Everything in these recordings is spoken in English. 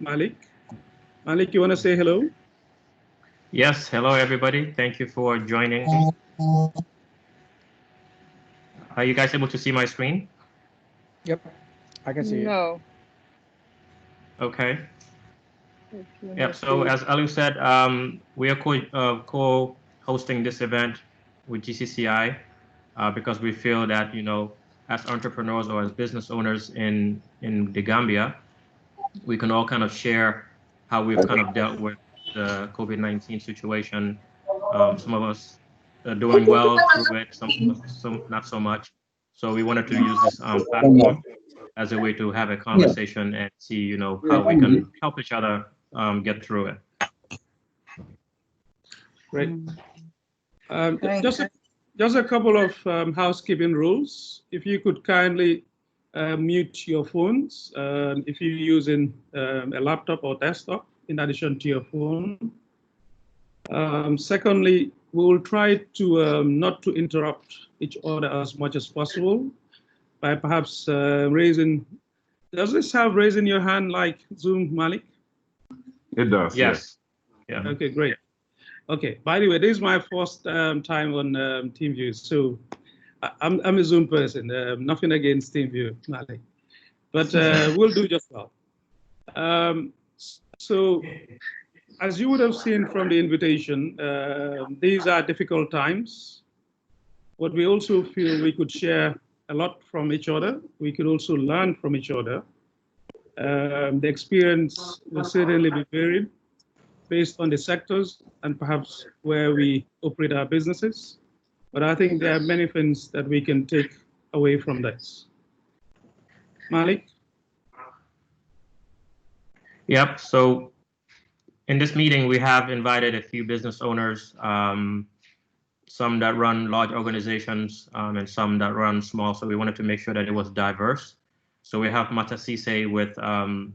Malik. Malik, you want to say hello? Yes, hello everybody. Thank you for joining. Are you guys able to see my screen? Yep, I can see it. No. Okay. Yep. So as Alu said, we are co-hosting this event with GCCI because we feel that, you know, as entrepreneurs or as business owners in the Gambia, we can all kind of share how we've kind of dealt with the COVID-19 situation. Some of us are doing well through it, some not so much. So we wanted to use this platform as a way to have a conversation and see, you know, how we can help each other get through it. Great. Just a couple of housekeeping rules. If you could kindly mute your phones if you're using a laptop or desktop in addition to your phone. Secondly, we will try to not to interrupt each other as much as possible by perhaps raising. Does this have raising your hand like Zoom, Malik? It does. Yes. Yeah. Okay, great. Okay. By the way, this is my first time on TeamViewer, so I'm a Zoom person. Nothing against TeamViewer, Malik, but we'll do just well. So, as you would have seen from the invitation, these are difficult times, but we also feel we could share a lot from each other. We could also learn from each other. The experience will certainly be varied based on the sectors and perhaps where we operate our businesses. But I think there are many things that we can take away from this. Malik? Yep. So in this meeting, we have invited a few business owners, some that run large organizations and some that run small. So we wanted to make sure that it was diverse. So we have Mata Sise with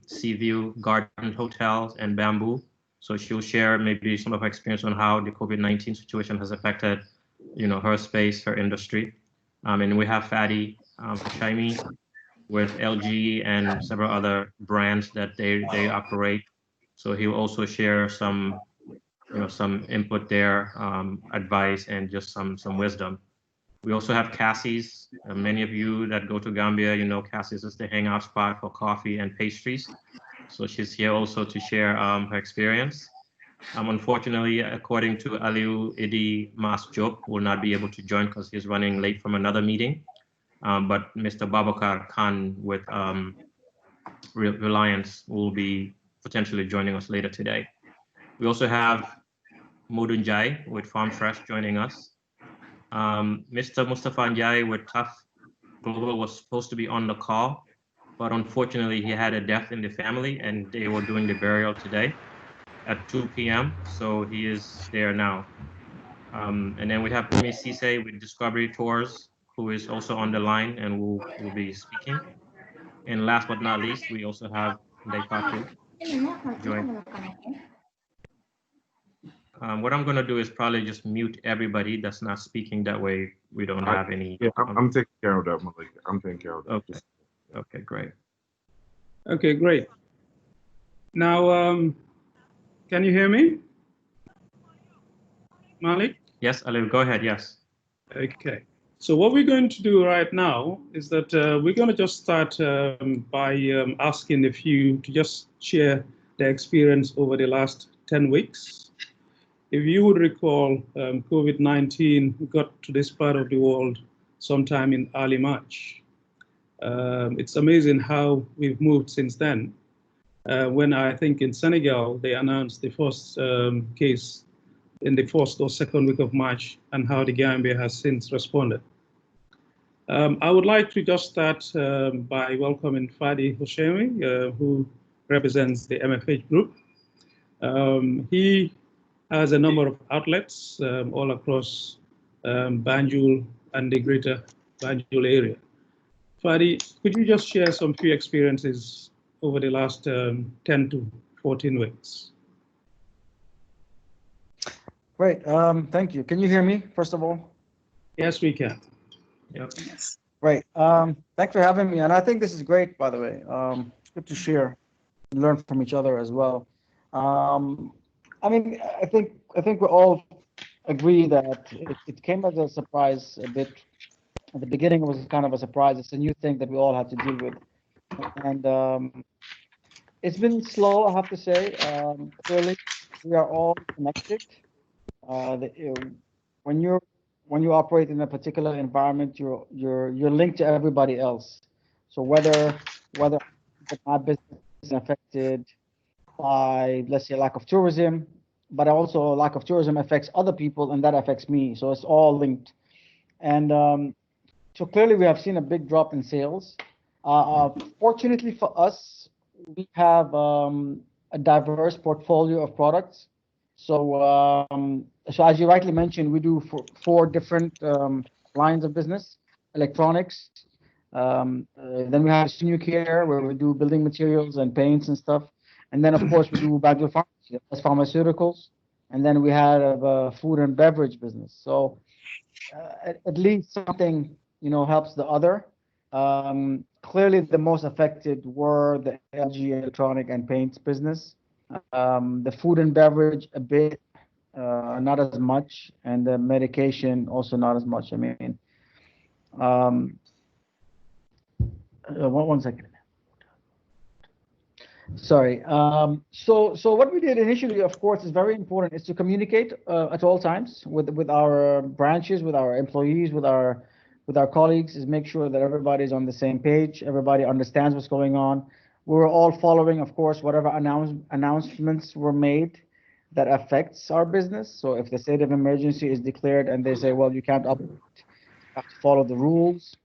Seaview Garden Hotels and Bamboo. So she'll share maybe some of her experience on how the COVID-19 situation has affected, you know, her space, her industry. And we have Fadi Shaimi with LG and several other brands that they operate. So he'll also share some, you know, some input there, advice, and just some wisdom. We also have Cassie's. Many of you that go to Gambia, you know, Cassie's is the hangout spot for coffee and pastries. So she's here also to share her experience. Unfortunately, according to Aliu Idi Mas Job, will not be able to join because he's running late from another meeting. But Mr. Babakar Khan with Reliance will be potentially joining us later today. We also have Modun Jai with Farm Fresh joining us. Mr. Mustafa Njai with Tough Global was supposed to be on the call, but unfortunately he had a death in the family and they were doing the burial today at 2 p.m. So he is there now. And then we have Umi Sise with Discovery Tours, who is also on the line and will be speaking. And last but not least, we also have Daipatu join. What I'm going to do is probably just mute everybody that's not speaking. That way we don't have any. Yeah, I'm taking care of that, Malik. I'm taking care of that. Okay. Okay, great. Okay, great. Now, can you hear me? Malik? Yes, Ali, go ahead, yes. Okay. So what we're going to do right now is that we're going to just start by asking a few to just share their experience over the last 10 weeks. If you would recall, COVID-19 got to this part of the world sometime in early March. It's amazing how we've moved since then. When I think in Senegal, they announced the first case in the first or second week of March, and how the Gambia has since responded. I would like to just start by welcoming Fadi Houshemi, who represents the MFH group. He has a number of outlets all across Banjul and the greater Banjul area. Fadi, could you just share some few experiences over the last 10 to 14 weeks? Great, thank you. Can you hear me, first of all? Yes, we can. Yep. Great, thanks for having me. And I think this is great, by the way. Good to share learn from each other as well. I mean, I think we all agree that it came as a surprise a bit. At the beginning, it was kind of a surprise. It's a new thing that we all had to deal with, and it's been slow, I have to say. Clearly, we are all connected. When you operate in a particular environment, you're linked to everybody else. So whether my business is affected by, let's say, lack of tourism, but also lack of tourism affects other people, and that affects me. So it's all linked. And so clearly, we have seen a big drop in sales. Fortunately for us, we have a diverse portfolio of products. So, so as you rightly mentioned, we do four different lines of business: electronics. Then we have senior care, where we do building materials and paints and stuff. And then, of course, we do Bagel Pharmacy, that's pharmaceuticals. And then we have a food and beverage business. So at least something, helps the other. Clearly, the most affected were the LG electronic and paints business. The food and beverage a bit, not as much, and the medication also not as much. I mean, one second. Sorry. So what we did initially, of course, is very important, is to communicate at all times with our branches, with our employees, with our colleagues, is make sure that everybody's on the same page, everybody understands what's going on. We're all following, of course, whatever announcements were made that affects our business. So if the state of emergency is declared and they say, well, you can't operate, you have to follow the rules.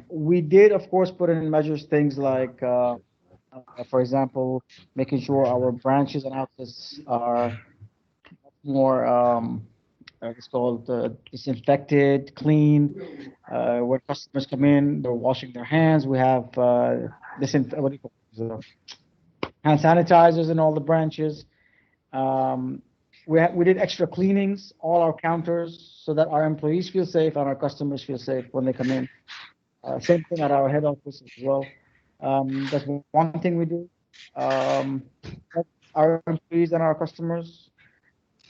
We did, of course, put in measures, things like, for example, making sure our branches and outlets are more, it's called disinfected, clean. When customers come in, they're washing their hands. We have what do you call it? Hand sanitizers in all the branches. We did extra cleanings, all our counters, so that our employees feel safe and our customers feel safe when they come in. Same thing at our head office as well. That's one thing we do. Our employees and our customers.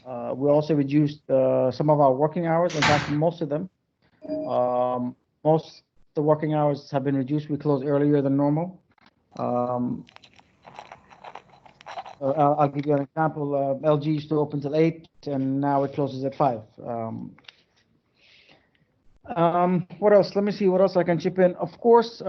We also reduced some of our working hours. In fact, most of them. Most of the working hours have been reduced. We close earlier than normal. I'll give you an example. LG used to open till 8, and now it closes at 5. What else? Let me see what else I can chip in. Of course,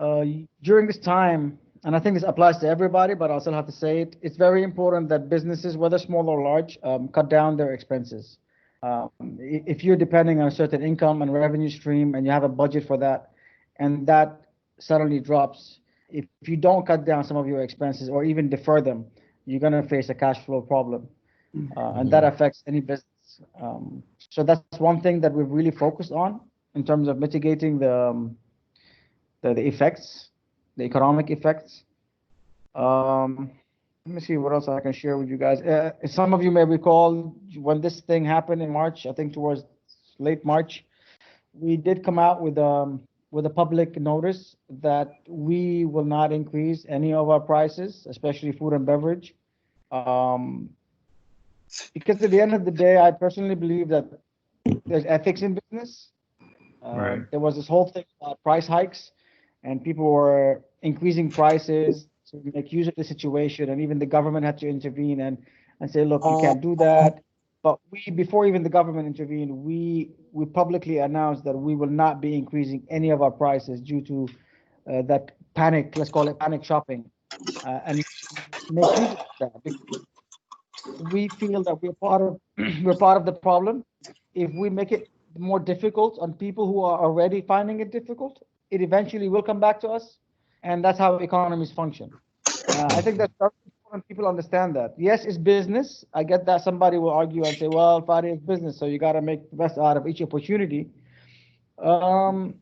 during this time, and I think this applies to everybody, but I'll still have to say it, it's very important that businesses, whether small or large, cut down their expenses. If you're depending on a certain income and revenue stream and you have a budget for that, and that suddenly drops, if you don't cut down some of your expenses or even defer them, you're going to face a cash flow problem. And that affects any business. So that's one thing that we've really focused on in terms of mitigating the effects, the economic effects. Let me see what else I can share with you guys. Some of you may recall when this thing happened in March, I think towards late March, we did come out with a public notice that we will not increase any of our prices, especially food and beverage. Because at the end of the day, I personally believe that there's ethics in business. Right. There was this whole thing about price hikes, and people were increasing prices to make use of the situation, and even the government had to intervene and say, look, you can't do that. But before even the government intervened, we publicly announced that we will not be increasing any of our prices due to that panic, let's call it panic shopping, and make use of that. Because we feel that we're part of the problem. If we make it more difficult on people who are already finding it difficult, it eventually will come back to us, and that's how economies function. I think that's very important. People understand that. Yes, it's business. I get that somebody will argue and say, well, Fadi, it's business, so you got to make the best out of each opportunity. Part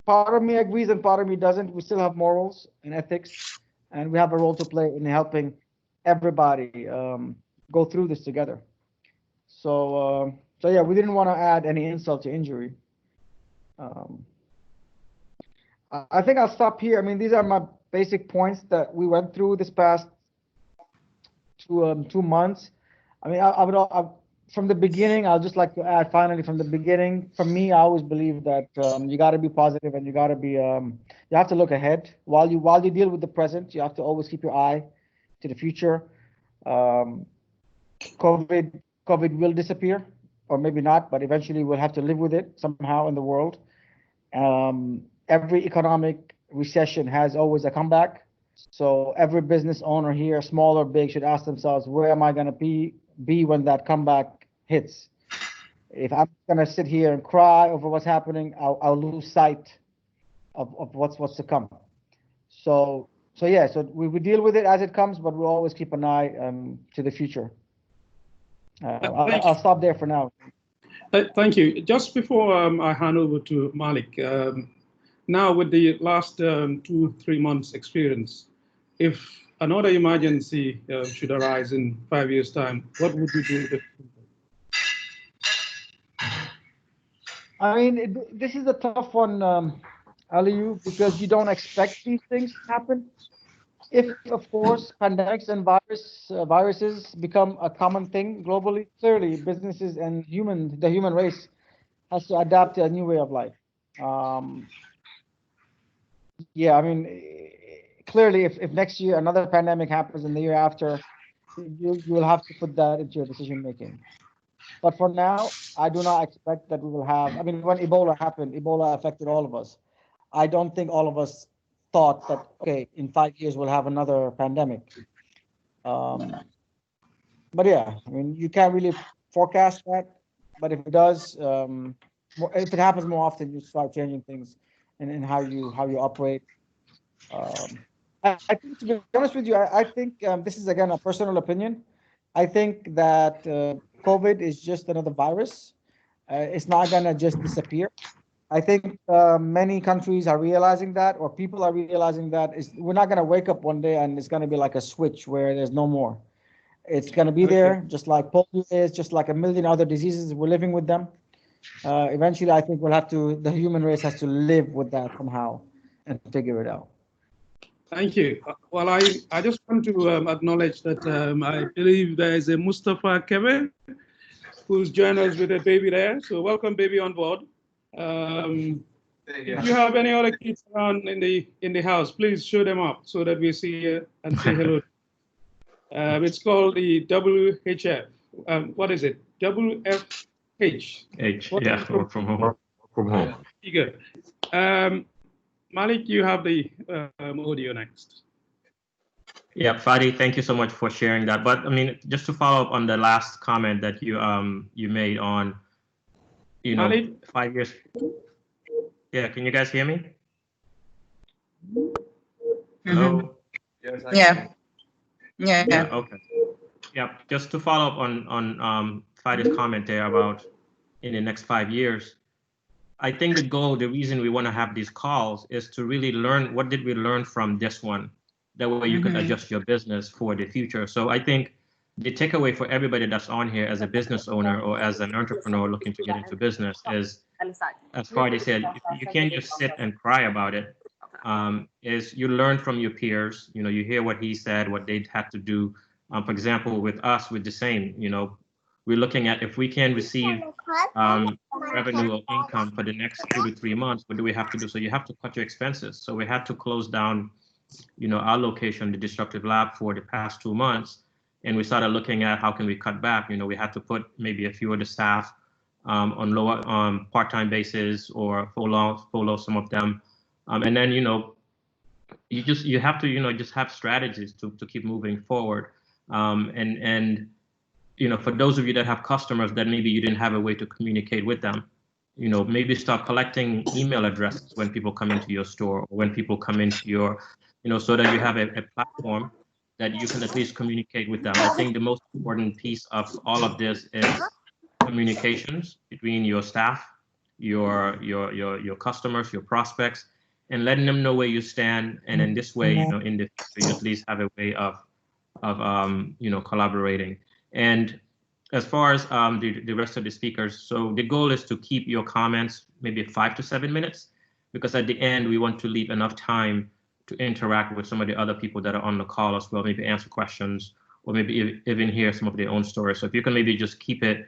of me agrees and part of me doesn't. We still have morals and ethics, and we have a role to play in helping everybody go through this together. So yeah, we didn't want to add any insult to injury. I think I'll stop here. I mean, these are my basic points that we went through this past 2 months. I mean, from the beginning, I'll just like to add finally from the beginning, for me, I always believe that you got to be positive and you got to be, you have to look ahead while you deal with the present. You have to always keep your eye to the future. COVID will disappear, or maybe not, but eventually we'll have to live with it somehow in the world. Every economic recession has always a comeback. So every business owner here, small or big, should ask themselves, where am I going to be when that comeback hits? If I'm going to sit here and cry over what's happening, I'll lose sight of what's to come. So yeah, so we deal with it as it comes, but we'll always keep an eye to the future. I'll stop there for now. Thank you. Just before I hand over to Malik, now with the last 2-3 months experience, if another emergency should arise in 5 years' time, what would you do? I mean, this is a tough one, Aliyu, because you don't expect these things to happen. If, of course, pandemics and viruses become a common thing globally, clearly businesses and the human race has to adapt to a new way of life. Yeah, I mean, clearly, if next year another pandemic happens and the year after, you will have to put that into your decision making. But for now, I do not expect that we will have. I mean, when Ebola happened, Ebola affected all of us. I don't think all of us thought that, okay, in 5 years we'll have another pandemic. But yeah, I mean, you can't really forecast that. But if it does, if it happens more often, you start changing things in how you operate. I think, to be honest with you, I think this is again a personal opinion. I think that COVID is just another virus. It's not gonna just disappear. I think many countries are realizing that, or people are realizing that we're not going to wake up one day and it's going to be like a switch where there's no more. It's going to be there, just like polio is, just like a million other diseases. We're living with them. Eventually, I think the human race has to live with that somehow and figure it out. Thank you. Well, I just want to acknowledge that I believe there is a Mustafa Kebe who's joined us with a baby there. So welcome, baby, on board. If you have any other kids around in the house, please show them up so that we see and say hello. It's called the WHF. What is it? WFH. Yeah, work from home. From home. Good. Malik, you have the audio next. Yeah, Fadi, thank you so much for sharing that. But I mean, just to follow up on the last comment that you made on, you know, Malik? 5 years. Yeah, can you guys hear me? Hello? Yes, yeah. Yeah, okay. Yeah, just to follow up on Fadi's comment there about in the next 5 years, I think the reason we want to have these calls is to really learn, what did we learn from this one? That way you can adjust your business for the future. So I think the takeaway for everybody that's on here as a business owner or as an entrepreneur looking to get into business is, as Fadi said, you can't just sit and cry about it. Is you learn from your peers. You know, you hear what he said, what they had to do. For example, with us, with the same, you know, we're looking at if we can receive revenue or income for the next 2 to 3 months, what do we have to do? So you have to cut your expenses. So we had to close down, you know, our location, the Disruptive Lab, for the past 2 months. And we started looking at how can we cut back. You know, we had to put maybe a few of the staff on lower part-time basis or follow some of them. And then, you know, you have to, you know, just have strategies to keep moving forward. And you know, for those of you that have customers that maybe you didn't have a way to communicate with them, you know, maybe start collecting email addresses when people come into your store or when people come into your, you know, so that you have a platform that you can at least communicate with them. I think the most important piece of all of this is communications between your staff, your customers, your prospects, and letting them know where you stand. And in this way, you know, in the future, you at least have a way of you know, collaborating. And as far as the rest of the speakers, so the goal is to keep your comments maybe 5 to 7 minutes. because at the end, we want to leave enough time to interact with some of the other people that are on the call as well, maybe answer questions, or maybe even hear some of their own stories. So if you can maybe just keep it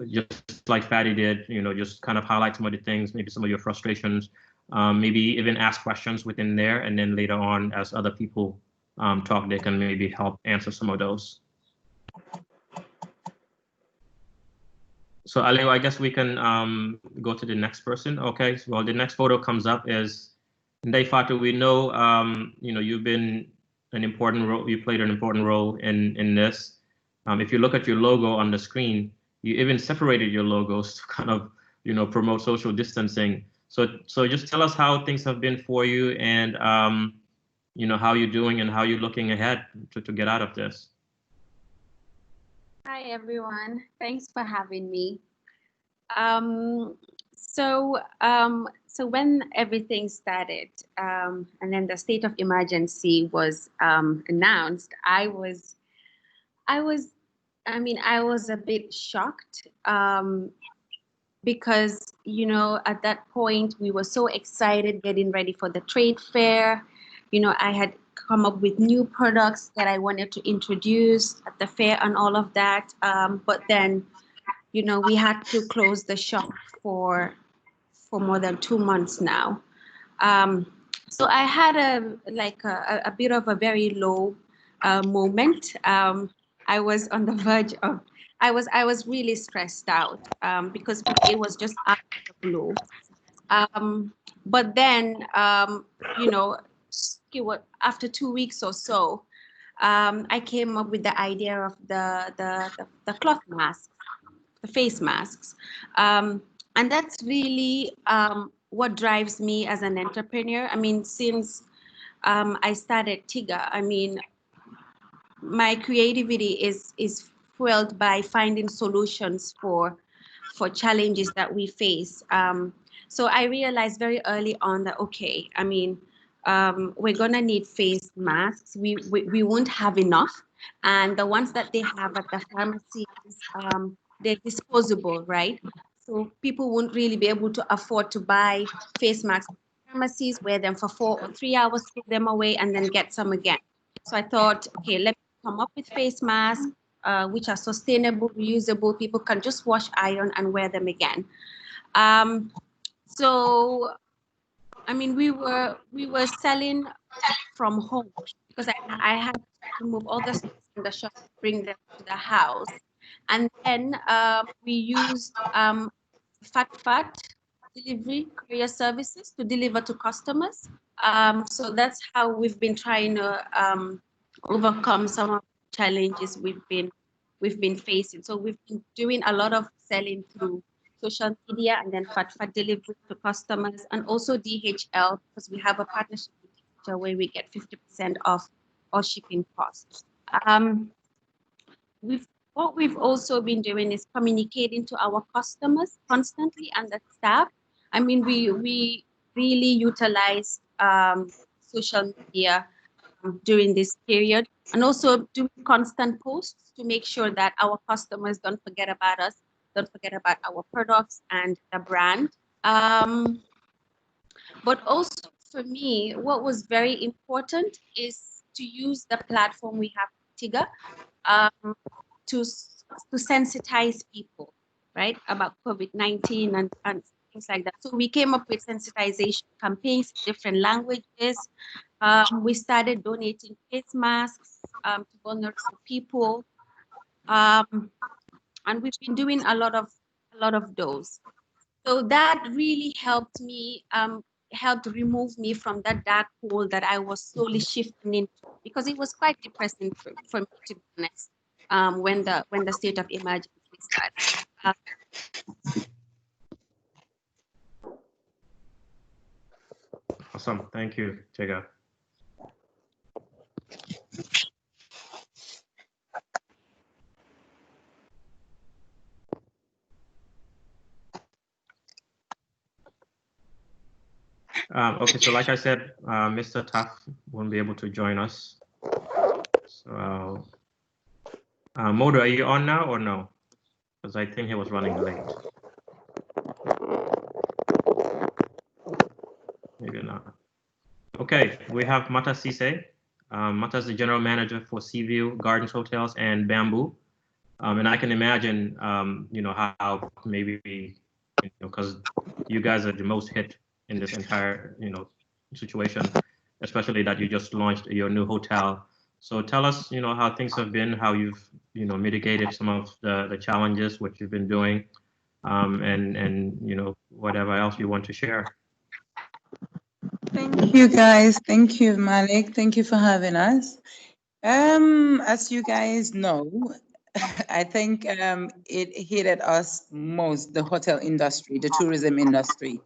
just like Fatty did, just kind of highlight some of the things, maybe some of your frustrations, maybe even ask questions within there, and then later on, as other people talk, they can maybe help answer some of those. So Aleo, I guess we can go to the next person. Okay, so, well, the next photo comes up is Ndai Fatou. We know, you've been an important role, you played an important role in this. If you look at your logo on the screen, you even separated your logos to kind of, promote social distancing. So just tell us how things have been for you, and how you're doing and how you're looking ahead to get out of this. Hi, everyone. Thanks for having me. So when everything started, and then the state of emergency was announced, I was a bit shocked, because, at that point we were so excited getting ready for the trade fair. I had come up with new products that I wanted to introduce at the fair and all of that. But then, we had to close the shop for more than 2 months now. So I had a bit of a very low moment. I was on the verge of, I was really stressed out, because it was just out of the blue. But then, after 2 weeks or so, I came up with the idea of the cloth masks, the face masks. And that's really what drives me as an entrepreneur. I mean, since I started TIGA, my creativity is fueled by finding solutions for challenges that we face. So I realized very early on that, okay, we're gonna need face masks. We won't have enough. And the ones that they have at the pharmacies, they're disposable, right? So people won't really be able to afford to buy face masks at pharmacies, wear them for 4 or 3 hours, throw them away, and then get some again. So I thought, okay, let me come up with face masks, which are sustainable, reusable. People can just wash, iron, and wear them again. So, we were selling from home, because I had to remove all the stuff in the shop, bring them to the house. And then we used fat delivery courier services to deliver to customers. So that's how we've been trying to overcome some of the challenges we've been facing. So we've been doing a lot of selling through social media, and then fat delivery to customers, and also DHL, because we have a partnership with DHL where we get 50% off all shipping costs. What we've also been doing is communicating to our customers constantly, and the staff. We really utilize social media during this period, and also doing constant posts to make sure that our customers don't forget about us, don't forget about our products and the brand. But also for me, what was very important is to use the platform we have, TIGA, to sensitize people, right, about COVID-19 and things like that. So we came up with sensitization campaigns in different languages. We started donating face masks to vulnerable people, and we've been doing a lot of those. So that really helped me, helped remove me from that dark hole that I was slowly shifting into, because it was quite depressing for me, to be honest, when the state of emergency started. Awesome, thank you, Tega. Okay, so like I said, Mr. Tuff won't be able to join us. So, Modo, are you on now or no? Because I think he was running late. Okay, we have Mata Sise. Mata is the general manager for Seaview Gardens Hotels and Bamboo. And I can imagine, you know, how maybe, you know, because you guys are the most hit in this entire, you know, situation, especially that you just launched your new hotel. So tell us, you know, how things have been, how you've, you know, mitigated some of the challenges, what you've been doing, and you know, whatever else you want to share. Thank you, guys. Thank you, Malik. Thank you for having us. As you guys know, I think it hit at us most, the hotel industry, the tourism industry.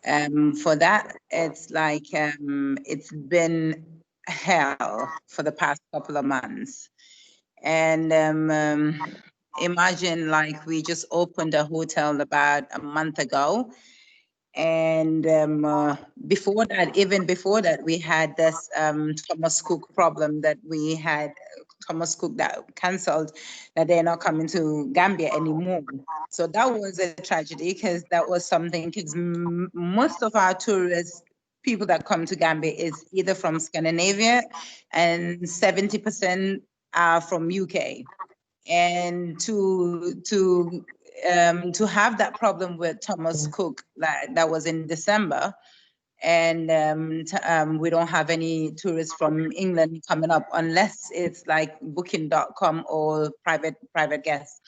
For that, it's like it's been hell for the past couple of months. And imagine like we just opened a hotel about a month ago. And before that, even before that, we had this Thomas Cook problem that we had, Thomas Cook that canceled, that they're not coming to Gambia anymore. So that was a tragedy, because that was something, because most of our tourists, people that come to Gambia is either from Scandinavia, and 70% are from UK. And to have that problem with Thomas Cook, that was in December, and we don't have any tourists from England coming up unless it's like booking.com or private guests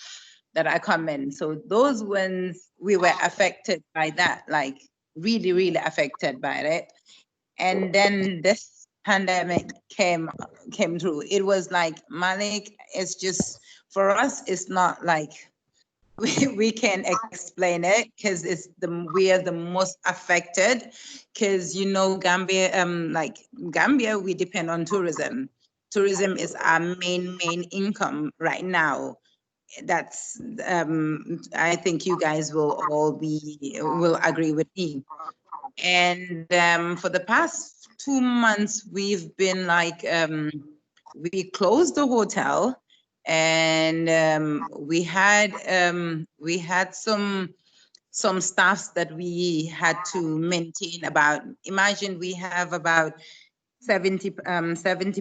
that are coming. So those ones, we were affected by that, like really affected by it. And then this pandemic came through. It was like, Malik, it's just, for us, it's not like we can explain it, because we are the most affected, because you know Gambia, Gambia, we depend on tourism. Tourism is our main income right now. That's I think you guys will agree with me. And for the past 2 months, we've been like we closed the hotel. And we had some staffs that we had to maintain. About, imagine we have about 70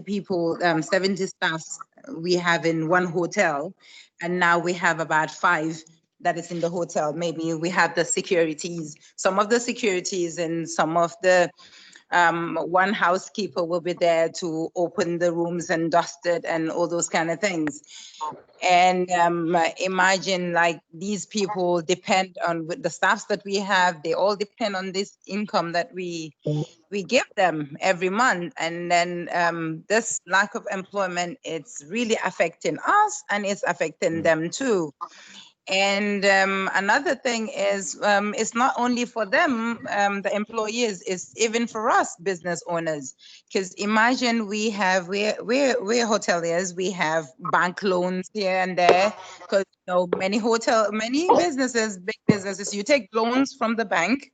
people, 70 staffs we have in one hotel, and now we have about 5 that is in the hotel. Maybe we have the securities, some of the securities, and some of the one housekeeper will be there to open the rooms and dust it and all those kind of things. And imagine, like, these people depend on, with the staffs that we have, they all depend on this income that we give them every month. And then this lack of employment, it's really affecting us, and it's affecting them too. And another thing is, it's not only for them, the employees, it's even for us business owners. Because imagine we're hoteliers, we have bank loans here and there, because you know, many businesses, big businesses, you take loans from the bank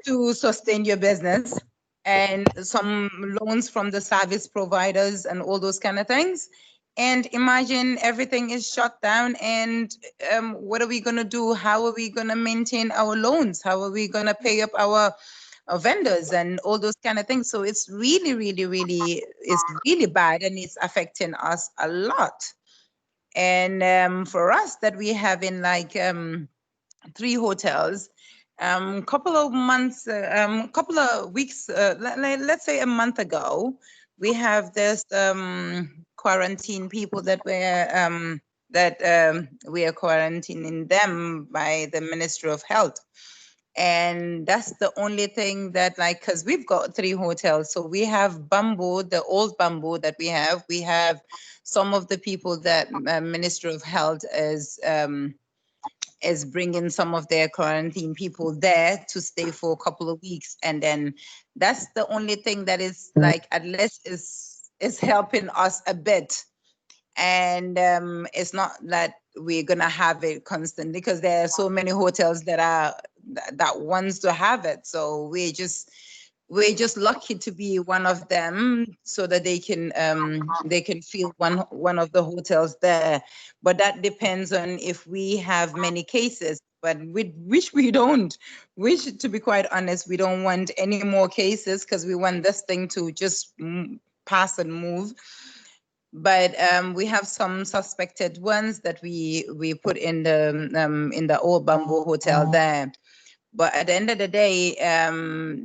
to sustain your business, and some loans from the service providers and all those kind of things. And imagine everything is shut down, and what are we going to do? How are we going to maintain our loans? How are we going to pay up our vendors and all those kind of things? So it's really bad, and it's affecting us a lot. And for us, that we have in like 3 hotels, couple of weeks, let's say a month ago, we have this quarantine people that we are quarantining them by the Ministry of Health. And that's the only thing that, like, because we've got 3 hotels. So we have Bamboo, the old Bamboo that we have some of the people that Ministry of Health is bringing some of their quarantine people there to stay for a couple of weeks. And then that's the only thing that is like, at least is helping us a bit. And it's not that we're gonna have it constantly, because there are so many hotels that wants to have it. So we're just lucky to be one of them, so that they can fill one of the hotels there. But that depends on if we have many cases. but which to be quite honest, we don't want any more cases because we want this thing to just pass and move. But we have some suspected ones that we put in the old Bamboo Hotel there. But at the end of the day,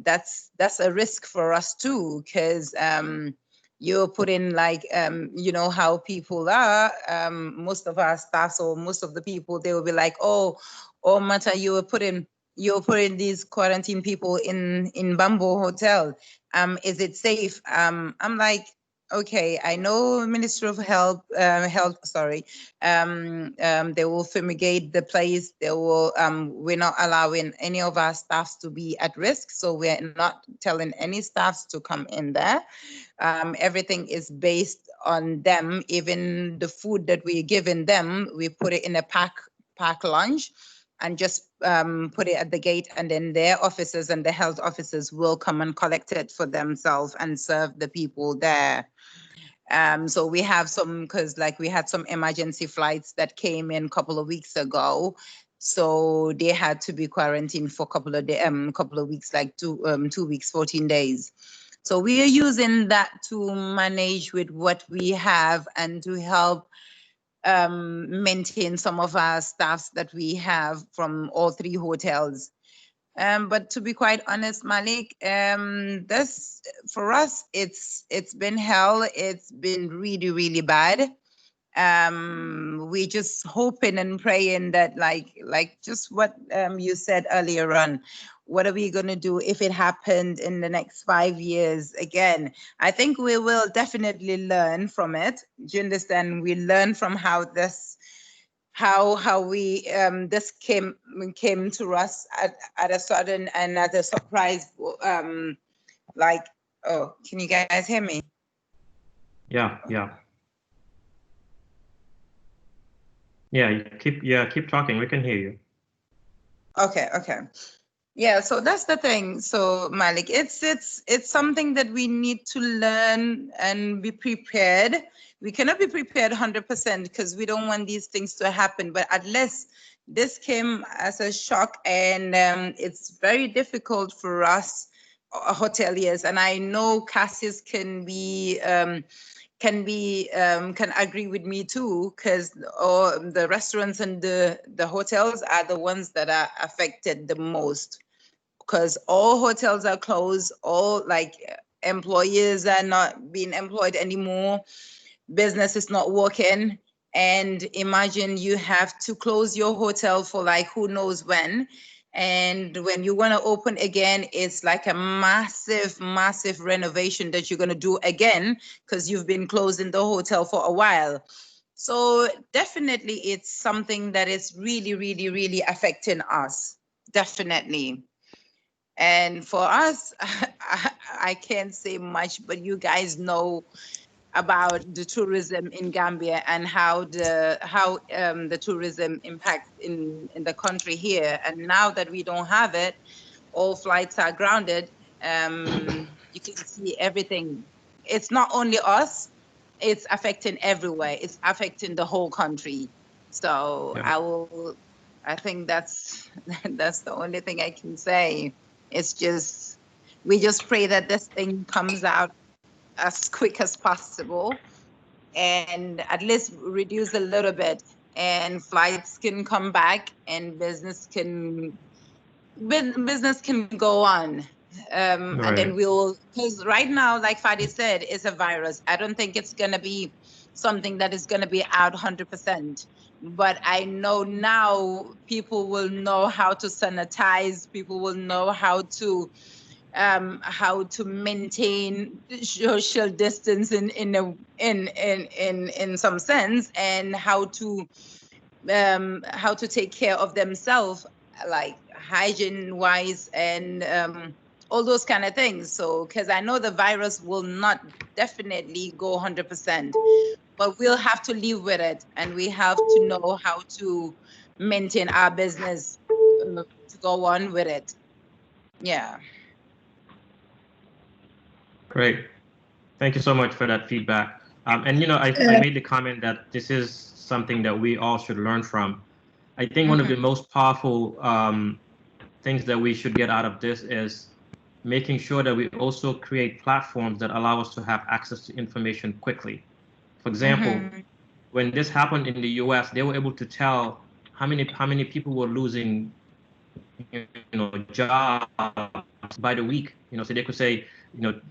that's a risk for us too, because you put in like, you know how people are, most of our staff or most of the people, they will be like, oh, Mata, you're putting these quarantine people in Bamboo Hotel. Is it safe? I'm like, okay, I know Ministry of Health, they will fumigate the place. They will, we're not allowing any of our staffs to be at risk. So we're not telling any staffs to come in there. Everything is based on them. Even the food that we're giving them, we put it in a pack lunch and just put it at the gate, and then their officers and the health officers will come and collect it for themselves and serve the people there. So we have some, because like we had some emergency flights that came in a couple of weeks ago. So they had to be quarantined for a couple of weeks, like 2 weeks, 14 days. So we are using that to manage with what we have and to help maintain some of our staffs that we have from all 3 hotels. But to be quite honest, Malik, this for us, it's been hell. It's been really, really bad. We just hoping and praying that like just what you said earlier on, what are we going to do if it happened in the next 5 years again? I think we will definitely learn from it. Do you understand? We learn from how this came to us at a sudden and at a surprise. Like, oh, can you guys hear me? Yeah. Keep talking. We can hear you. Okay. Yeah, so that's the thing. So Malik, it's something that we need to learn and be prepared. We cannot be prepared 100% because we don't want these things to happen. But at least this came as a shock, and it's very difficult for us hoteliers. And I know Cassius can agree with me too, because the restaurants and the hotels are the ones that are affected the most, because all hotels are closed, all like employees are not being employed anymore, business is not working, and imagine you have to close your hotel for like who knows when. And when you want to open again, it's like a massive renovation that you're going to do again because you've been closing the hotel for a while. So definitely it's something that is really, really, really affecting us. Definitely. And for us, I can't say much, but you guys know about the tourism in Gambia and how the tourism impacts in the country here. And now that we don't have it, all flights are grounded. You can see everything. It's not only us, it's affecting everywhere. It's affecting the whole country. So yeah. I think that's the only thing I can say. It's just, we just pray that this thing comes out as quick as possible and at least reduce a little bit, and flights can come back and business can go on. Right. And then because right now, like Fadi said, it's a virus. I don't think it's going to be something that is going to be out 100%. But I know now people will know how to sanitize. People will know how to maintain social distance in some sense, and how to take care of themselves, like hygiene wise, and all those kind of things. So because I know the virus will not definitely go 100%, but we'll have to live with it, and we have to know how to maintain our business to go on with it. Yeah. Great. Thank you so much for that feedback. And, I made the comment that this is something that we all should learn from. I think one of the most powerful things that we should get out of this is making sure that we also create platforms that allow us to have access to information quickly. For example, when this happened in the US, they were able to tell how many people were losing, jobs by the week. So they could say,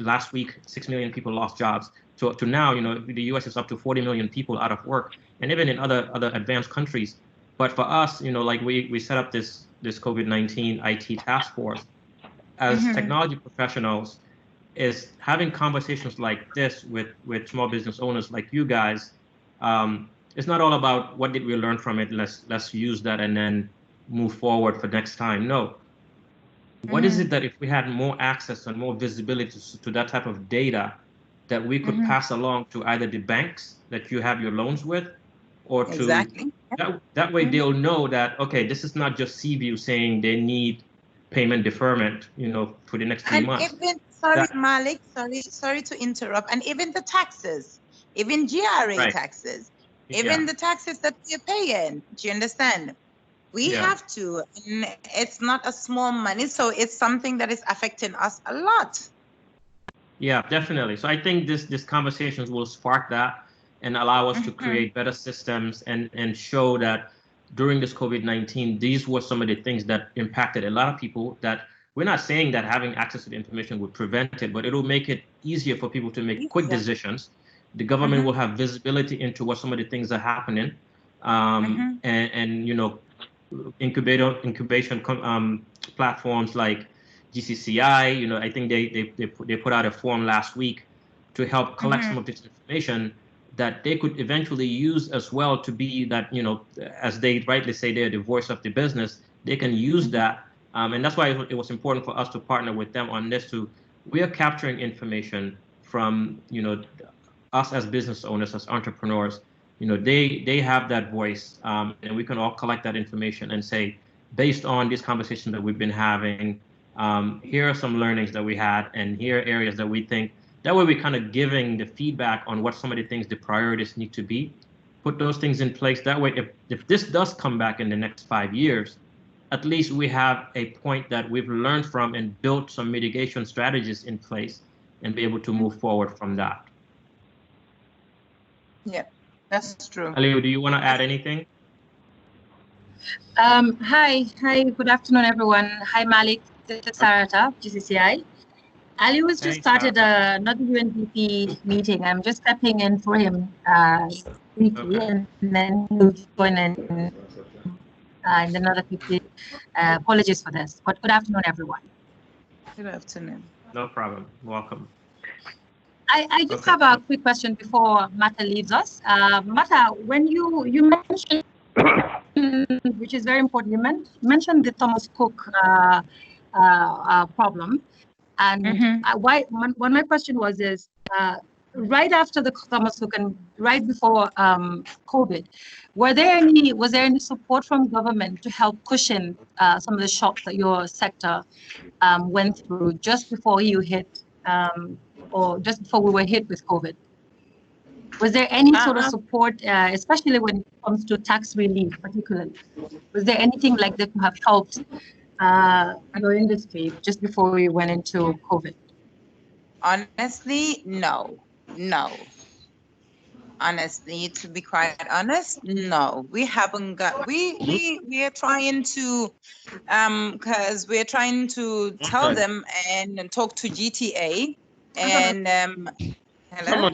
last week 6 million people lost jobs. To now, the US is up to 40 million people out of work, and even in other advanced countries. But for us, like we set up this COVID-19 IT task force as technology professionals, is having conversations like this with small business owners like you guys. It's not all about what did we learn from it, let's use that and then move forward for next time. No. What is it that if we had more access and more visibility to that type of data that we could pass along to either the banks that you have your loans with, or to that way they'll know that, okay, this is not just Seaview saying they need payment deferment, for the next 3 months. Even, sorry, Malik, sorry to interrupt. And even the taxes, even GRA taxes, even the taxes that we're paying. Do you understand? We have to, and it's not a small money, so it's something that is affecting us a lot. Yeah, definitely. So I think this conversations will spark that and allow us to create better systems and show that during this COVID-19, these were some of the things that impacted a lot of people. That we're not saying that having access to the information would prevent it, but it'll make it easier for people to make quick decisions. The government will have visibility into what some of the things are happening, and incubation platforms like GCCI. I think they put out a form last week to help collect some of this information that they could eventually use as well to be that, as they rightly say, they're the voice of the business. They can use that, and that's why it was important for us to partner with them on this. We are capturing information from us as business owners, as entrepreneurs. They have that voice, and we can all collect that information and say, based on these conversations that we've been having, here are some learnings that we had, and here are areas that we think. That way we're kind of giving the feedback on what some of the things, the priorities need to be. Put those things in place. That way, if this does come back in the next 5 years, at least we have a point that we've learned from and built some mitigation strategies in place and be able to move forward from that. Yeah, that's true. Aliu, do you want to add anything? Hi, good afternoon, everyone. Hi, Malik. This is Sarata, GCCI. Ali was just started another UNDP meeting. I'm just stepping in for him briefly, and then he'll join in another 50. Apologies for this, but good afternoon, everyone. Good afternoon. No problem. Welcome. I just have a quick question before Mata leaves us. Mata, when you mentioned, which is very important, you mentioned the Thomas Cook problem. And one of my question was right after the Thomas Cook and right before COVID, was there any support from government to help cushion some of the shocks that your sector went through just before you hit, or just before we were hit with COVID? Was there any sort of support, especially when it comes to tax relief, particularly? Was there anything like that to have helped your industry just before we went into COVID? Honestly, no. Honestly, to be quite honest, no. We haven't got. We are trying to, because we're trying to tell them and talk to GTA and hello.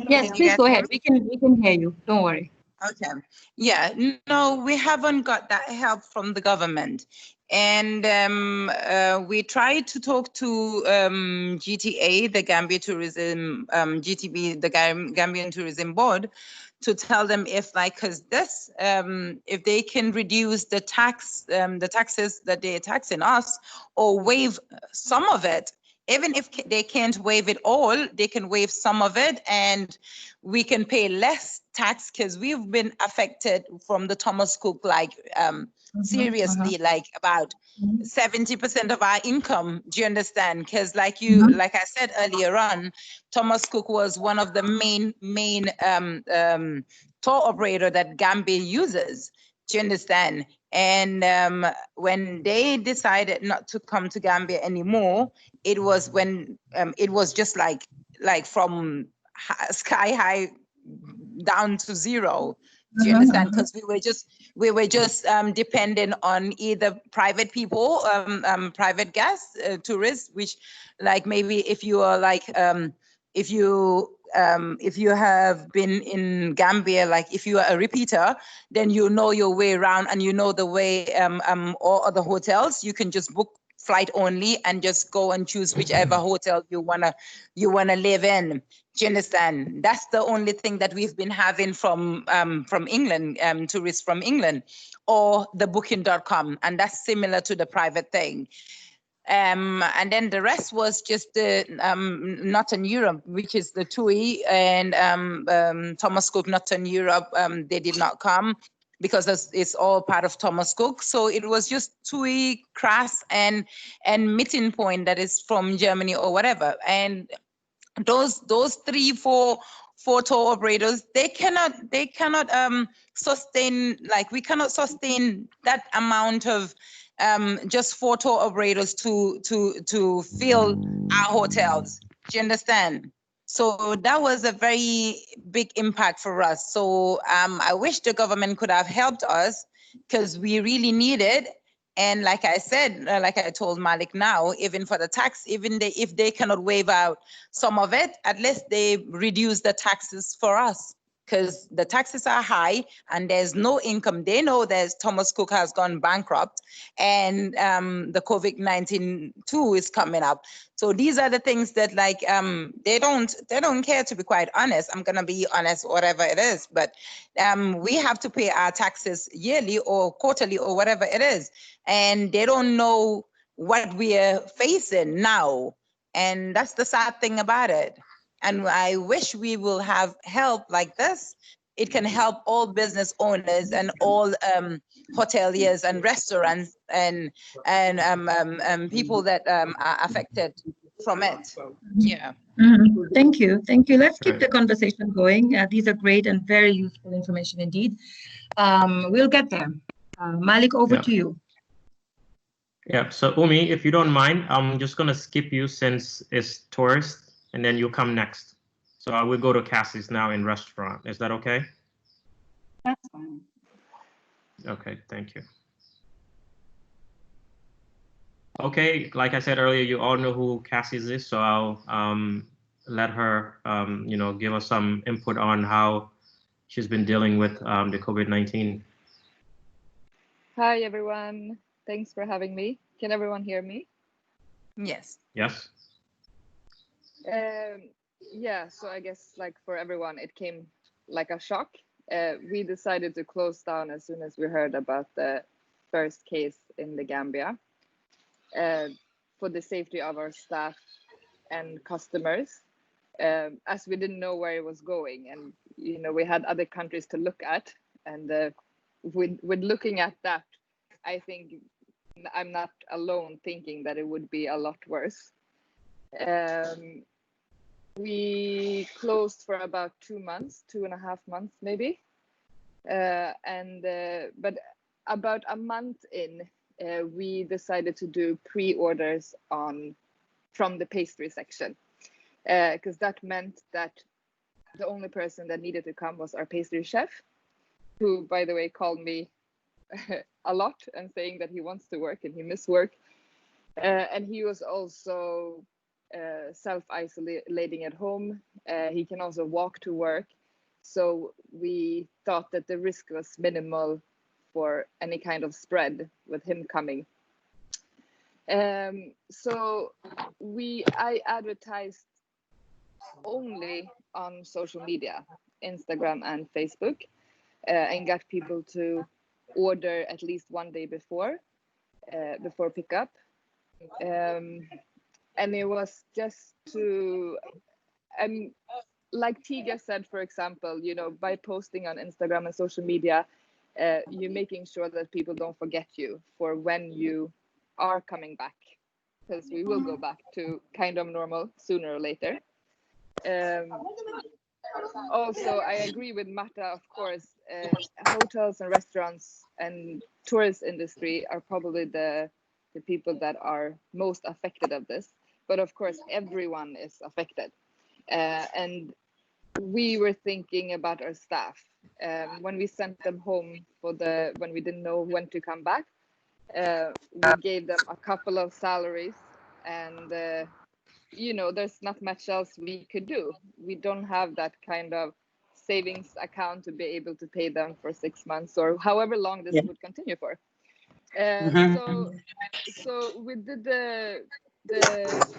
Yes, please go ahead. We can hear you. Don't worry. Okay. Yeah, no, we haven't got that help from the government. And we tried to talk to GTA, the Gambia Tourism, GTB, the Gambian Tourism Board, to tell them if, because this, if they can reduce the taxes that they're taxing us, or waive some of it. Even if they can't waive it all, they can waive some of it, and we can pay less tax, because we've been affected from the Thomas Cook, seriously, about 70% of our income. Do you understand? Because like I said earlier on, Thomas Cook was one of the main tour operator that Gambia uses. Do you understand? And when they decided not to come to Gambia anymore, it was when it was just like from sky high down to zero. Do you understand? Because we were just dependent on either private people, private guests, tourists, which like maybe if you are like if you have been in Gambia, like if you are a repeater, then you know your way around and you know the way all other hotels. You can just book flight only and just go and choose whichever hotel you wanna live in. Do you understand? That's the only thing that we've been having from England, tourists from England, or the booking.com, and that's similar to the private thing. And then the rest was just the Northern Europe, which is the TUI and Thomas Cook Northern Europe. They did not come because it's all part of Thomas Cook. So it was just TUI, Cras, and Meeting Point that is from Germany or whatever. And those 3-4 tour operators, they cannot sustain, like we cannot sustain that amount of just 4 tour operators to fill our hotels. Do you understand? So that was a very big impact for us. So I wish the government could have helped us because we really need it. And like I said, like I told Malik now, even for the tax, if they cannot waive out some of it, at least they reduce the taxes for us, because the taxes are high and there's no income. They know there's Thomas Cook has gone bankrupt and the COVID-19 too is coming up. So these are the things that like they don't care, to be quite honest. I'm gonna be honest, whatever it is, but we have to pay our taxes yearly or quarterly or whatever it is. And they don't know what we are facing now. And that's the sad thing about it. And I wish we will have help like this. It can help all business owners and all hoteliers and restaurants and people that are affected from it. Yeah. Thank you. Let's keep the conversation going. These are great and very useful information indeed. We'll get there. Malik, over to you. Yeah, so Umi, if you don't mind, I'm just gonna skip you since it's tourist, and then you come next. So I will go to Cassie's now in restaurant. Is that okay? That's fine. Okay, thank you. Okay, like I said earlier, you all know who Cassie's is, so I'll let her, give us some input on how she's been dealing with the COVID-19. Hi, everyone. Thanks for having me. Can everyone hear me? Yes. Yes. Yeah, so I guess like for everyone, it came like a shock. We decided to close down as soon as we heard about the first case in the Gambia for the safety of our staff and customers, as we didn't know where it was going. And, we had other countries to look at. And with looking at that, I think I'm not alone thinking that it would be a lot worse. We closed for about 2 months, 2.5 months maybe. But about a month in, we decided to do pre-orders from the pastry section, because that meant that the only person that needed to come was our pastry chef, who, by the way, called me a lot and saying that he wants to work and he missed work. And he was also self-isolating at home. He can also walk to work. So we thought that the risk was minimal for any kind of spread with him coming. So I advertised only on social media, Instagram and Facebook, and got people to order at least 1 day before pickup. And it was just to, like Tiga said, for example, by posting on Instagram and social media, you're making sure that people don't forget you for when you are coming back, because we will go back to kind of normal sooner or later. also, I agree with Marta, of course, hotels and restaurants and tourist industry are probably the people that are most affected of this. But of course, everyone is affected. And we were thinking about our staff. When we sent them home when we didn't know when to come back, we gave them a couple of salaries, and there's not much else we could do. We don't have that kind of savings account to be able to pay them for 6 months or however long this would continue for. So we did the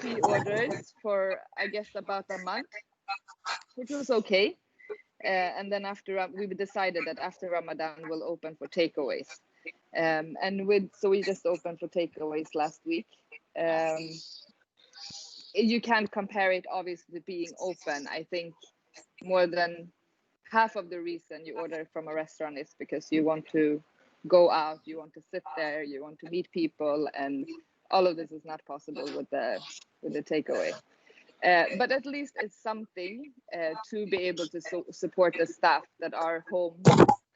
pre-orders for, I guess, about a month, which was okay. And then we decided that after Ramadan we'll open for takeaways. So we just opened for takeaways last week. You can't compare it obviously being open. I think more than half of the reason you order from a restaurant is because you want to go out, you want to sit there, you want to meet people, and all of this is not possible with the takeaway. But at least it's something to be able to support the staff that are home,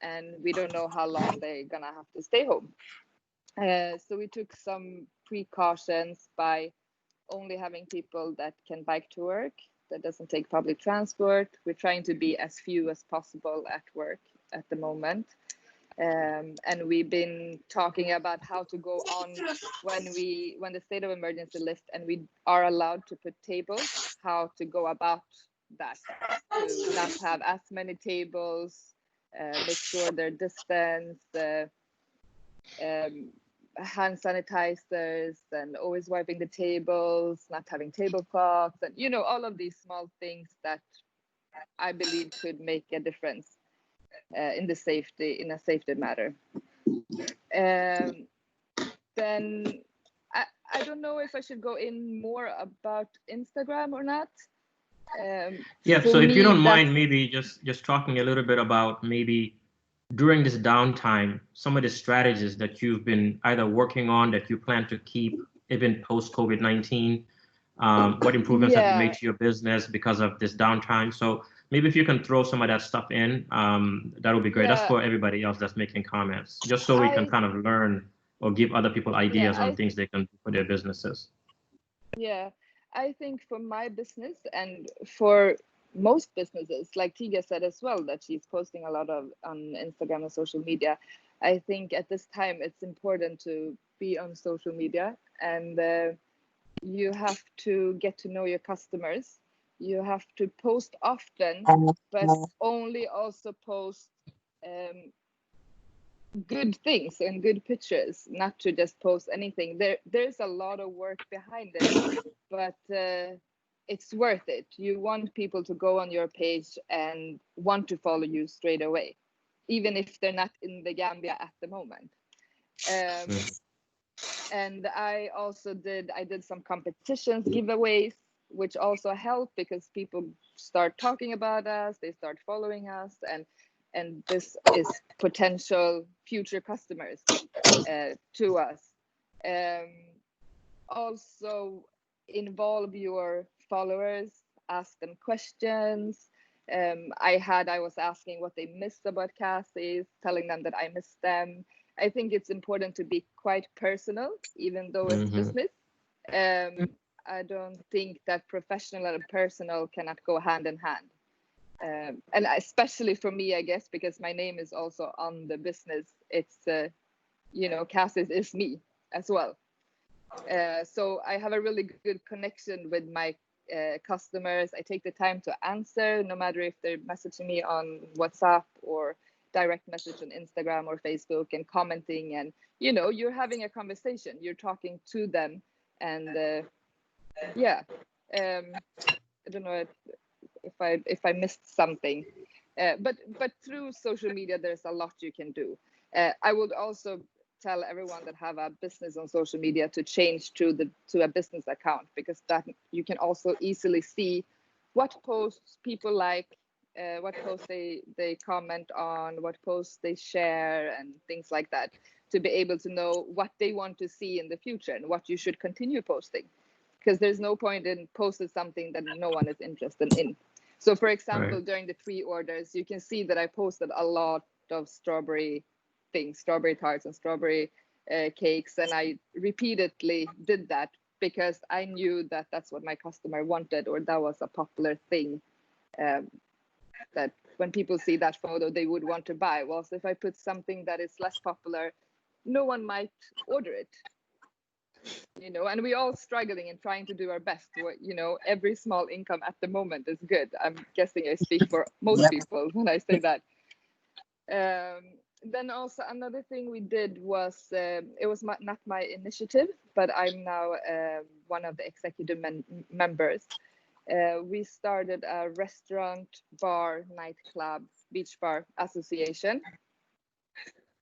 and we don't know how long they're gonna have to stay home. So we took some precautions by only having people that can bike to work, that doesn't take public transport. We're trying to be as few as possible at work at the moment. And we've been talking about how to go on when the state of emergency lifts and we are allowed to put tables, how to go about that, to not have as many tables, make sure they're distanced, hand sanitizers, and always wiping the tables, not having tablecloths, and all of these small things that I believe could make a difference in a safety matter. Then I don't know if I should go in more about Instagram or not. So if you don't mind, maybe just talking a little bit about maybe during this downtime, some of the strategies that you've been either working on that you plan to keep even post COVID-19, what improvements have you made to your business because of this downtime? So maybe if you can throw some of that stuff in, that would be great. That's for everybody else that's making comments, just so we can kind of learn or give other people ideas on things they can do for their businesses. Yeah, I think for my business and for most businesses, like Tiga said as well, that she's posting a lot on Instagram and social media. I think at this time it's important to be on social media, and you have to get to know your customers. You have to post often, but only also post good things and good pictures, not to just post anything. There's a lot of work behind it, but it's worth it. You want people to go on your page and want to follow you straight away, even if they're not in the Gambia at the moment. And I did some competitions, giveaways, which also help because people start talking about us, they start following us, and this is potential future customers to us. Also involve your followers, ask them questions. I was asking what they missed about Cassis, telling them that I missed them. I think it's important to be quite personal, even though it's business. I don't think that professional and personal cannot go hand in hand. And especially for me, I guess, because my name is also on the business, it's, Cassis is me as well. So I have a really good connection with my customers. I take the time to answer, no matter if they're messaging me on WhatsApp or direct message on Instagram or Facebook and commenting, and you're having a conversation, you're talking to them, and I don't know if I missed something, but through social media there's a lot you can do. I would also tell everyone that have a business on social media to change to a business account, because that you can also easily see what posts people like, what posts they comment on, what posts they share, and things like that, to be able to know what they want to see in the future and what you should continue posting, because there's no point in posting something that no one is interested in. So for example, during the pre-orders, you can see that I posted a lot of strawberry things, strawberry tarts and strawberry cakes, and I repeatedly did that because I knew that that's what my customer wanted, or that was a popular thing that when people see that photo, they would want to buy. Well, so if I put something that is less popular, no one might order it. You know, and we're all struggling and trying to do our best. You know, every small income at the moment is good. I'm guessing I speak for most people when I say that. Then also another thing we did was, it was not my initiative, but I'm now one of the executive members. We started a restaurant, bar, nightclub, beach bar association.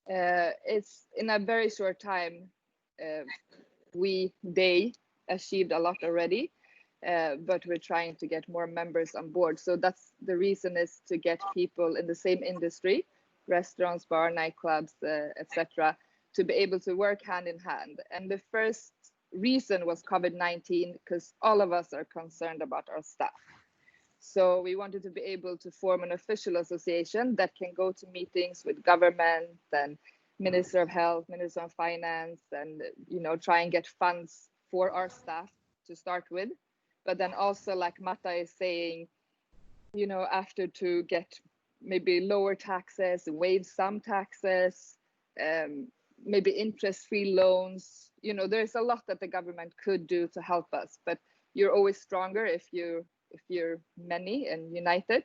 It's in a very short time, they achieved a lot already, but we're trying to get more members on board. So that's the reason, is to get people in the same industry, restaurants, bar, nightclubs, etc., to be able to work hand in hand. And the first reason was COVID-19, because all of us are concerned about our staff. So we wanted to be able to form an official association that can go to meetings with government and Minister of Health, Minister of Finance, and, you know, try and get funds for our staff to start with. But then also, like Mata is saying, you know, after to get maybe lower taxes, waive some taxes, maybe interest-free loans. You know, there's a lot that the government could do to help us, but you're always stronger if you're many and united.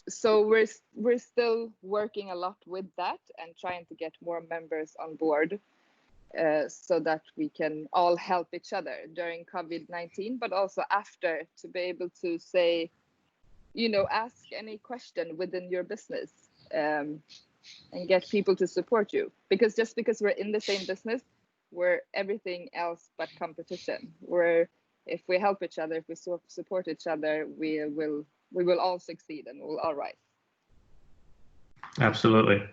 So we're still working a lot with that and trying to get more members on board, so that we can all help each other during COVID-19, but also after, to be able to say, you know, ask any question within your business, and get people to support you. Because just because we're in the same business, we're everything else but competition. If we help each other, if we support each other, we will all succeed and we'll all rise. Absolutely.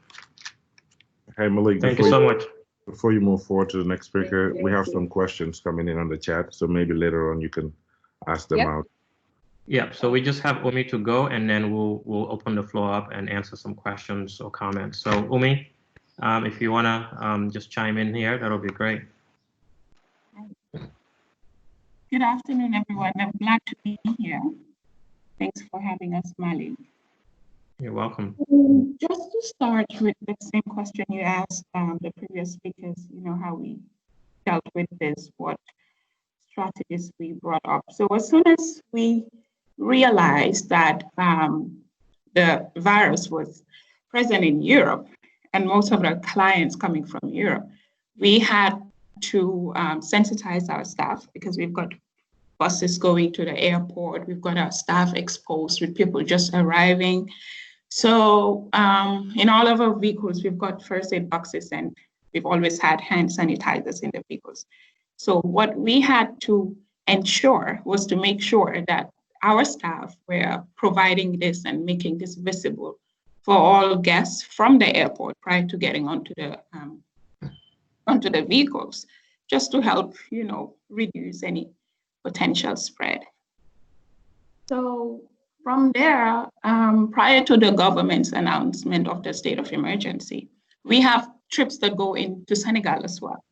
Hey, Malik, thank you so much. Before you move forward to the next speaker, we have some questions coming in on the chat, so maybe later on you can ask them out. Yeah, so we just have Umi to go, and then we'll open the floor up and answer some questions or comments. So Umi, if you wanna just chime in here, that'll be great. Good afternoon, everyone. I'm glad to be here. Thanks for having us, Malik. You're welcome. Just to start with the same question you asked the previous speakers, you know, how we dealt with this, what strategies we brought up. So as soon as we realized that the virus was present in Europe and most of our clients coming from Europe, we had to sensitize our staff, because we've got buses going to the airport, we've got our staff exposed with people just arriving. So in all of our vehicles, we've got first aid boxes, and we've always had hand sanitizers in the vehicles. So what we had to ensure was to make sure that our staff were providing this and making this visible for all guests from the airport prior to getting onto the vehicles, just to help, you know, reduce any potential spread. So from there, prior to the government's announcement of the state of emergency, we have trips that go into Senegal as well.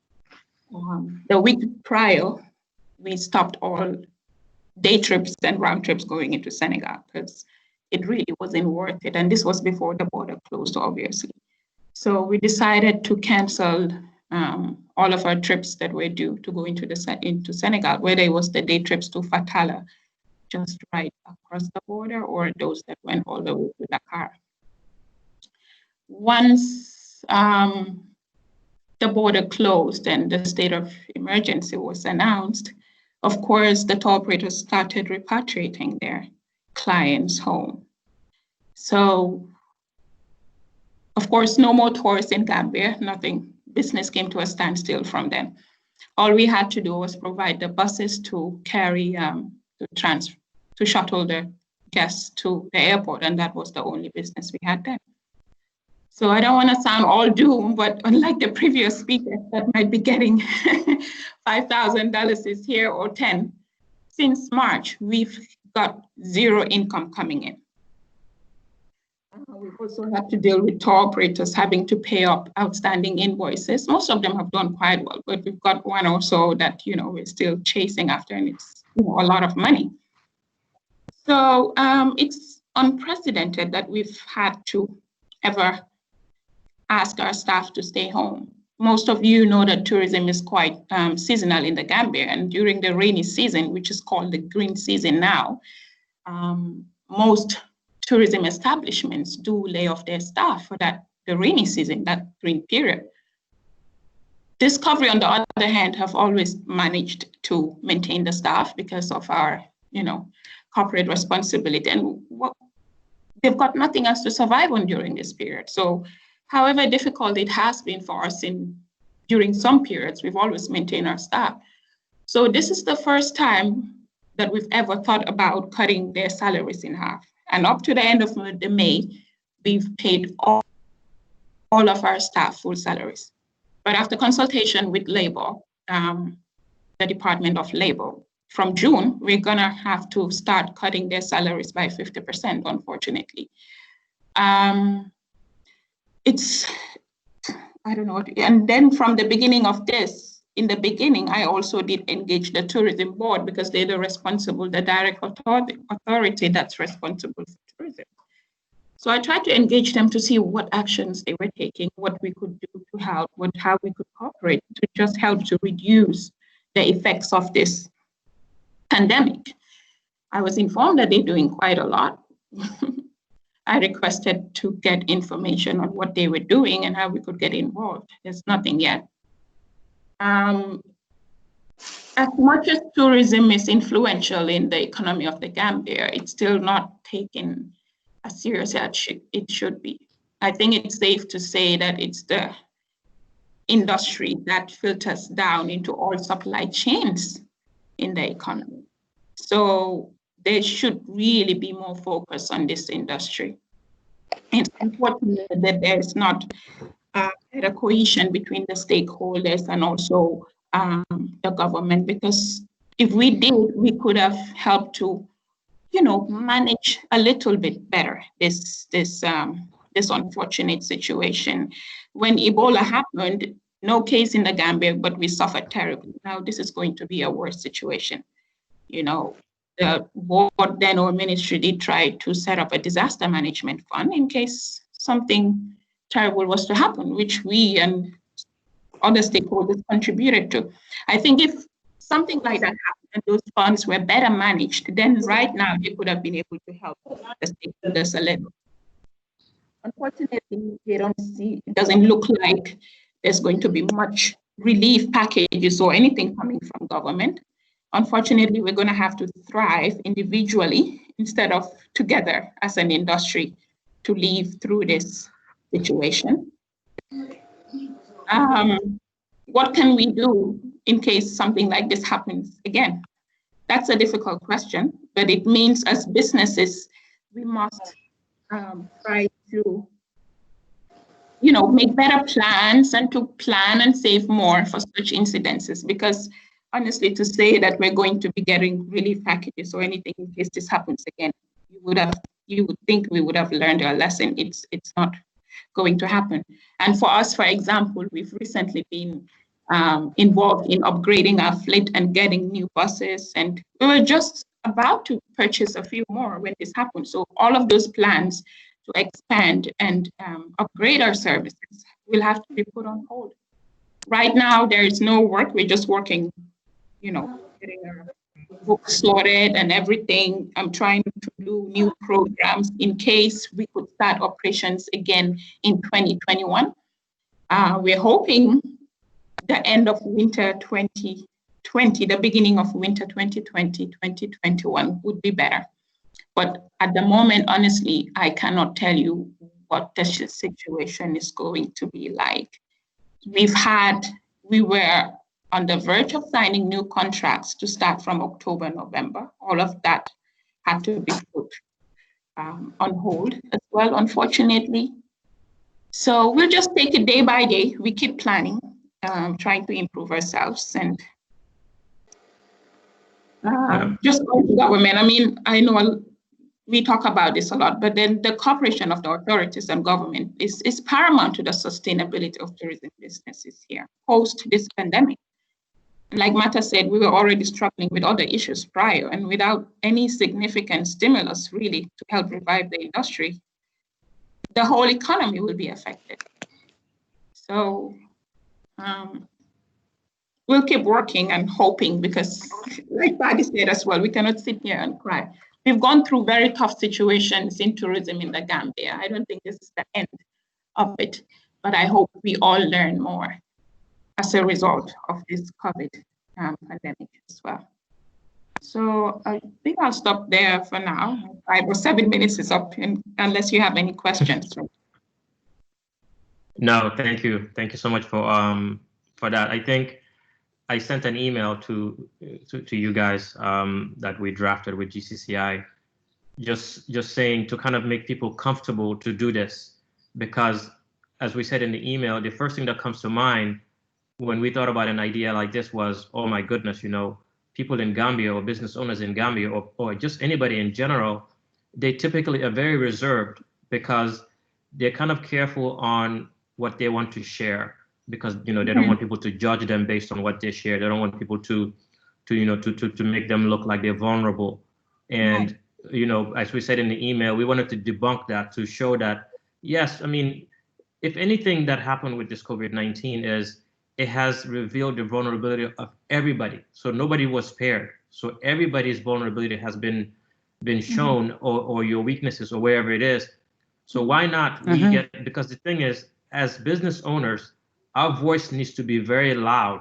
The week prior, we stopped all day trips and round trips going into Senegal, because it really wasn't worth it. And this was before the border closed, obviously. So we decided to cancel all of our trips that were due to go into Senegal, whether it was the day trips to Fatala, just right across the border, or those that went all the way to Dakar. Once the border closed and the state of emergency was announced, of course, the tour operators started repatriating their clients home. So, of course, no more tours in Gambia, nothing. Business came to a standstill from them. All we had to do was provide the buses to carry, to shuttle the guests to the airport, and that was the only business we had then. So I don't want to sound all doom, but unlike the previous speaker that might be getting $5,000 here or 10, since March, we've got zero income coming in. We've also had to deal with tour operators having to pay up outstanding invoices. Most of them have done quite well, but we've got one or so that, we're still chasing after, and it's, a lot of money. So it's unprecedented that we've had to ever ask our staff to stay home. Most of you know that tourism is quite seasonal in the Gambia, and during the rainy season, which is called the green season now, most tourism establishments do lay off their staff for the rainy season, that green period. Discovery, on the other hand, have always managed to maintain the staff because of our, corporate responsibility, and they've got nothing else to survive on during this period. So, however difficult it has been for us during some periods, we've always maintained our staff. So this is the first time that we've ever thought about cutting their salaries in half. And up to the end of May, we've paid all of our staff full salaries. But after consultation with Labor, the Department of Labor, from June, we're gonna have to start cutting their salaries by 50%, unfortunately. I don't know. And then from the beginning of this, in the beginning, I also did engage the tourism board because they're the direct authority that's responsible for tourism. So I tried to engage them to see what actions they were taking, what we could do to help, how we could cooperate to just help to reduce the effects of this pandemic. I was informed that they're doing quite a lot. I requested to get information on what they were doing and how we could get involved. There's nothing yet. As much as tourism is influential in the economy of the Gambia, it's still not taken as seriously as it should be. I think it's safe to say that it's the industry that filters down into all supply chains in the economy. So there should really be more focus on this industry. It's unfortunate that there's not a cohesion between the stakeholders and also the government, because if we did, we could have helped to, manage a little bit better this unfortunate situation. When Ebola happened, no case in the Gambia, but we suffered terribly. Now this is going to be a worse situation. The board then or ministry did try to set up a disaster management fund in case something terrible was to happen, which we and other stakeholders contributed to. I think if something like that happened and those funds were better managed, then right now they could have been able to help the stakeholders a little. Unfortunately, it doesn't look like there's going to be much relief packages or anything coming from government. Unfortunately, we're going to have to thrive individually instead of together as an industry to live through this situation. What can we do in case something like this happens again? That's a difficult question, but it means as businesses, we must try to, make better plans and to plan and save more for such incidences, because honestly, to say that we're going to be getting relief packages or anything in case this happens again, you would think we would have learned our lesson. It's not going to happen. And for us, for example, we've recently been involved in upgrading our fleet and getting new buses, and we were just about to purchase a few more when this happened. So all of those plans to expand and upgrade our services will have to be put on hold. Right now, there is no work. We're just working, getting our books sorted and everything. I'm trying to do new programs in case we could start operations again in 2021. We're hoping the end of winter 2020, the beginning of winter 2020, 2021 would be better. But at the moment, honestly, I cannot tell you what the situation is going to be like. We were on the verge of signing new contracts to start from October, November. All of that had to be put on hold as well, unfortunately. So we'll just take it day by day. We keep planning, trying to improve ourselves, and Just going to government, I mean, I know we talk about this a lot, but then the cooperation of the authorities and government is paramount to the sustainability of tourism businesses here post this pandemic. Like Mata said, we were already struggling with other issues prior, and without any significant stimulus really to help revive the industry, the whole economy will be affected. So we'll keep working and hoping, because like Paddy said as well, we cannot sit here and cry. We've gone through very tough situations in tourism in the Gambia. I don't think this is the end of it, but I hope we all learn more as a result of this COVID pandemic as well. So I think I'll stop there for now. 5 or 7 minutes is up, unless you have any questions. No, thank you. Thank you so much for that. I think I sent an email to you guys that we drafted with GCCI, just saying to kind of make people comfortable to do this, because as we said in the email, the first thing that comes to mind when we thought about an idea like this was, oh my goodness, you know, people in Gambia or business owners in Gambia or just anybody in general, they typically are very reserved because they're kind of careful on what they want to share, because, you know, they don't want people to judge them based on what they share. They don't want people to make them look like they're vulnerable. And, you know, as we said in the email, we wanted to debunk that, to show that, yes, I mean, if anything that happened with this COVID-19 is it has revealed the vulnerability of everybody. So nobody was spared. So everybody's vulnerability has been shown, or your weaknesses or wherever it is. So why not we get, because the thing is, as business owners, our voice needs to be very loud.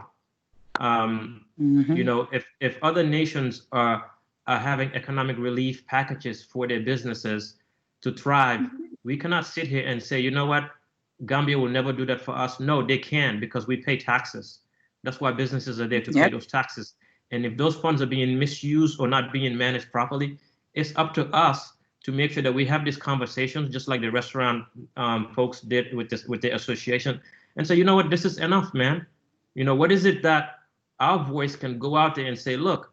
You know, if other nations are having economic relief packages for their businesses to thrive, we cannot sit here and say, you know what, Gambia will never do that for us. No, they can, because we pay taxes. That's why businesses are there, to pay those taxes. And if those funds are being misused or not being managed properly, it's up to us to make sure that we have these conversations, just like the restaurant folks did with the association, and say, you know what, this is enough, man. You know, what is it that our voice can go out there and say, look,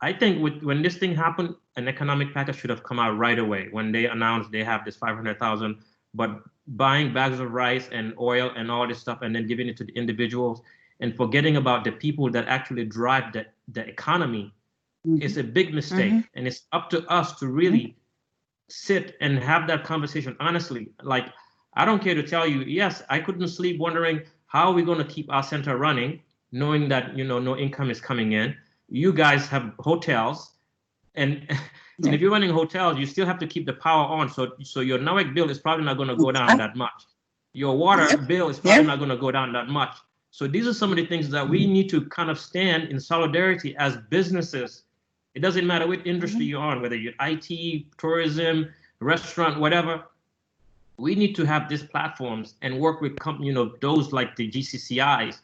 I think when this thing happened, an economic package should have come out right away when they announced they have this 500,000, but buying bags of rice and oil and all this stuff and then giving it to the individuals and forgetting about the people that actually drive the economy is a big mistake. And it's up to us to really sit and have that conversation honestly. Like, I don't care to tell you, yes, I couldn't sleep wondering how are we going to keep our center running, knowing that, you know, no income is coming in. You guys have hotels, and and if you're running hotels, you still have to keep the power on. So your NOAC bill is probably not going to go down that much. Your water bill is probably not going to go down that much. So these are some of the things that we need to kind of stand in solidarity as businesses. It doesn't matter what industry you're on, whether you're IT, tourism, restaurant, whatever. We need to have these platforms and work with those like the GCCIs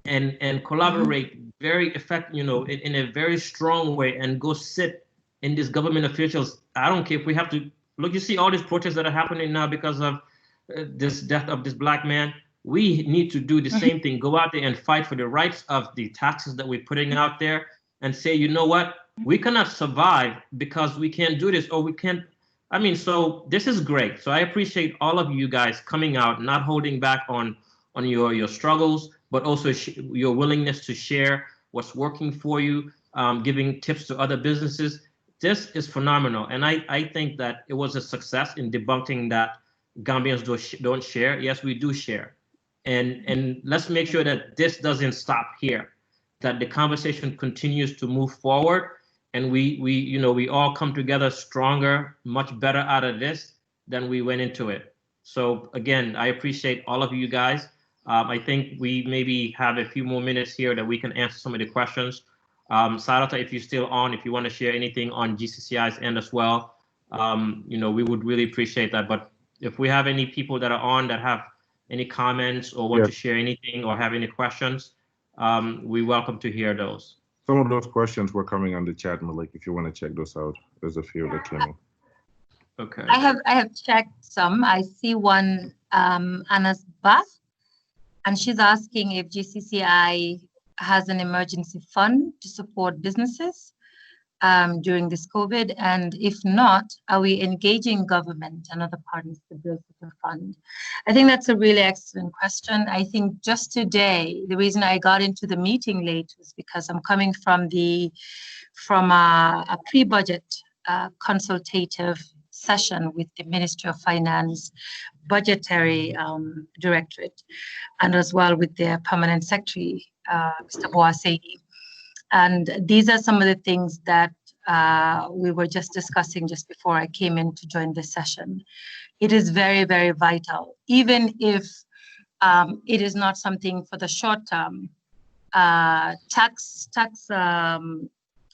and collaborate very effective, in a very strong way, and go sit in these government officials. I don't care if we have to look. You see all these protests that are happening now because of this death of this black man. We need to do the same thing. Go out there and fight for the rights of the taxes that we're putting out there, and say, you know what, we cannot survive because we can't do this, or we can't. I mean, so this is great. So I appreciate all of you guys coming out, not holding back on your struggles, but also your willingness to share what's working for you, giving tips to other businesses. This is phenomenal. And I think that it was a success in debunking that Gambians don't share. Yes, we do share. And let's make sure that this doesn't stop here, that the conversation continues to move forward. And we all come together stronger, much better out of this than we went into it. So again, I appreciate all of you guys. I think we maybe have a few more minutes here that we can answer some of the questions. Sarata, if you're still on, if you want to share anything on GCCI's end as well, we would really appreciate that. But if we have any people that are on that have any comments or want to share anything or have any questions, we welcome to hear those. Some of those questions were coming on the chat, Malik, if you want to check those out. There's a few that came in. Okay. I have checked some. I see one, Anna's Bath, and she's asking if GCCI has an emergency fund to support businesses. during this COVID? And if not, are we engaging government and other partners to build such a fund? I think that's a really excellent question. I think just today, the reason I got into the meeting late was because I'm coming from a pre-budget consultative session with the Ministry of Finance Budgetary Directorate, and as well with their Permanent Secretary, Mr. Boaseidi. And these are some of the things that we were just discussing just before I came in to join this session. It is very, very vital, even if it is not something for the short term. Tax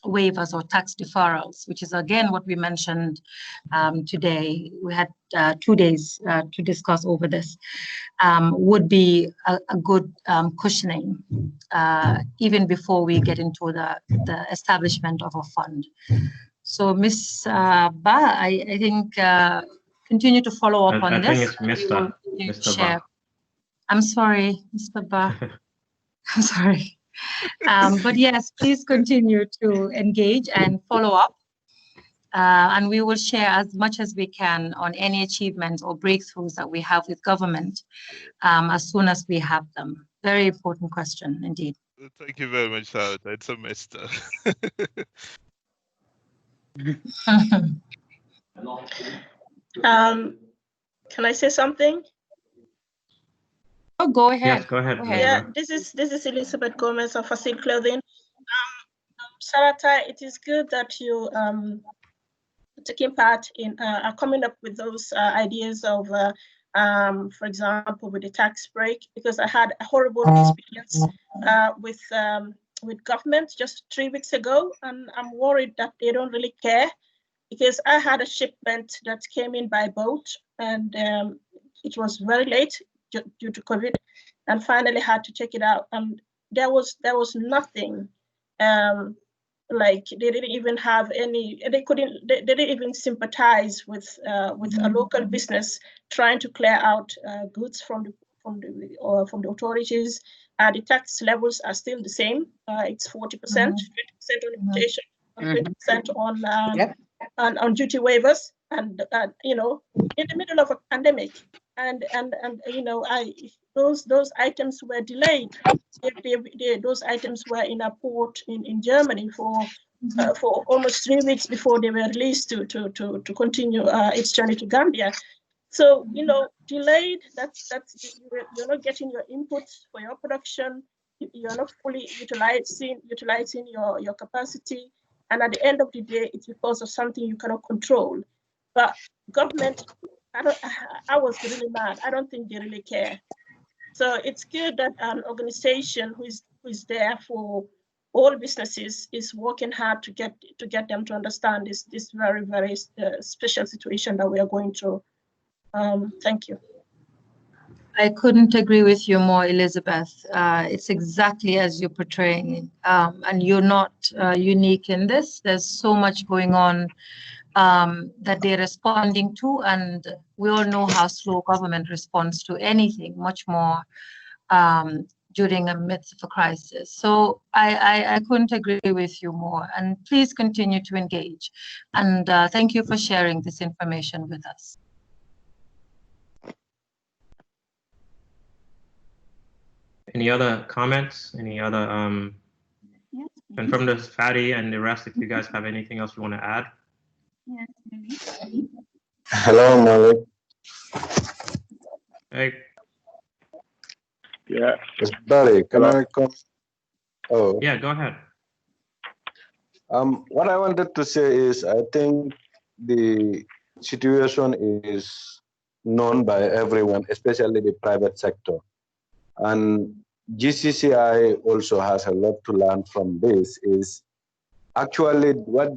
waivers or tax deferrals, which is again what we mentioned today. We had 2 days to discuss over this, would be a good cushioning even before we get into the establishment of a fund. So Ms. Ba, I think continue to follow up on this. I think it's Mr. Ba. I'm sorry, Mr. Ba. I'm sorry. But yes, please continue to engage and follow up. And we will share as much as we can on any achievements or breakthroughs that we have with government as soon as we have them. Very important question indeed. Thank you very much, Sarah. It's a mister. Can I say something? Oh, go ahead. Yes, go ahead. Yeah, this is Elizabeth Gomez of Facile Clothing. Sarata, it is good that you taking part in coming up with those ideas of, for example, with the tax break, because I had a horrible experience with government just 3 weeks ago, and I'm worried that they don't really care, because I had a shipment that came in by boat, and it was very late due to COVID, and finally had to check it out. And there was nothing, like they didn't even have any. They didn't even sympathize with a local business trying to clear out goods from the authorities. The tax levels are still the same. It's 40%, 20% on importation, 20% on duty waivers, and you know, in the middle of a pandemic. And you know, those items were delayed. Those items were in a port in Germany for almost 3 weeks before they were released to continue its journey to Gambia. So, you know, delayed. That's you're not getting your inputs for your production. You're not fully utilizing your capacity. And at the end of the day, it's because of something you cannot control. But government, I was really mad. I don't think they really care. So it's good that an organization who is there for all businesses is working hard to get them to understand this very, very special situation that we are going through. Thank you. I couldn't agree with you more, Elizabeth. It's exactly as you're portraying it. And you're not unique in this. There's so much going on that they're responding to, and we all know how slow government responds to anything, much more during a midst of a crisis. So I couldn't agree with you more, and please continue to engage. And thank you for sharing this information with us. Any other comments? Any other, Yes, and from the Fatty and the rest, if you guys have anything else you want to add? yes, Hello, Malik. Hey. Yeah. Barry, can I come? Oh. Yeah, go ahead. What I wanted to say is, I think the situation is known by everyone, especially the private sector. And GCCI also has a lot to learn from this. Is actually what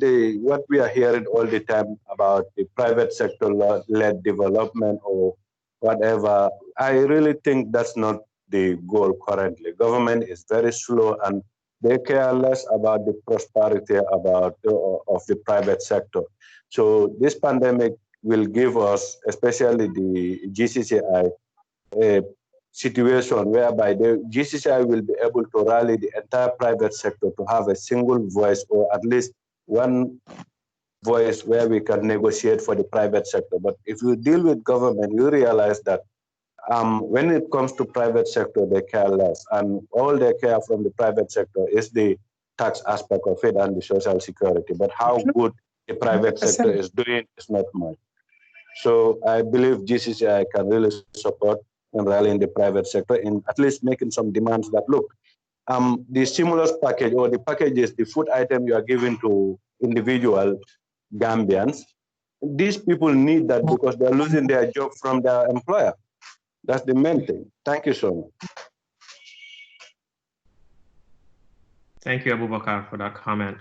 we are hearing all the time about the private sector-led development or whatever. I really think that's not the goal currently. Government is very slow and they care less about the prosperity of the private sector. So this pandemic will give us, especially the GCCI, a situation whereby the GCCI will be able to rally the entire private sector to have a single voice, or at least one voice where we can negotiate for the private sector. But if you deal with government, you realize that when it comes to private sector, they care less. And all they care from the private sector is the tax aspect of it and the social security. But how good the private sector is doing is not much. So I believe GCCI can really support and rally in the private sector in at least making some demands that, look, the stimulus package or the packages, the food item you are giving to individual Gambians, these people need that because they're losing their job from their employer. That's the main thing. Thank you so much. Thank you, Abubakar, for that comment.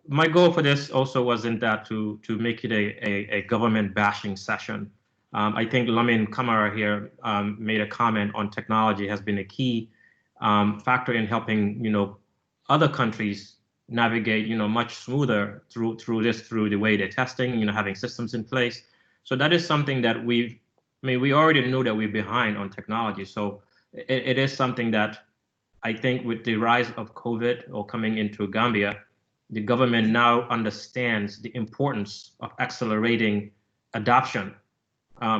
My goal for this also wasn't that to make it a government bashing session. I think Lamin Kamara here made a comment on technology has been a key factor in helping other countries navigate much smoother through the way they're testing, having systems in place. So that is something that we already knew that we're behind on technology. So it is something that I think with the rise of COVID or coming into Gambia, the government now understands the importance of accelerating adoption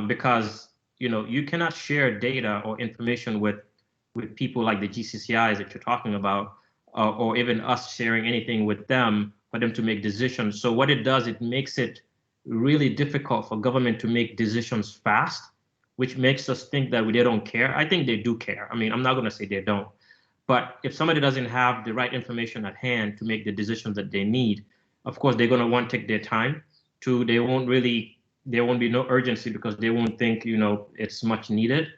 because you cannot share data or information with people like the GCCIs that you're talking about, or even us sharing anything with them for them to make decisions. So what it does, it makes it really difficult for government to make decisions fast, which makes us think that they don't care. I think they do care. I mean, I'm not going to say they don't. But if somebody doesn't have the right information at hand to make the decisions that they need, of course, they're going to want to take their time. There won't be no urgency because they won't think, it's much needed.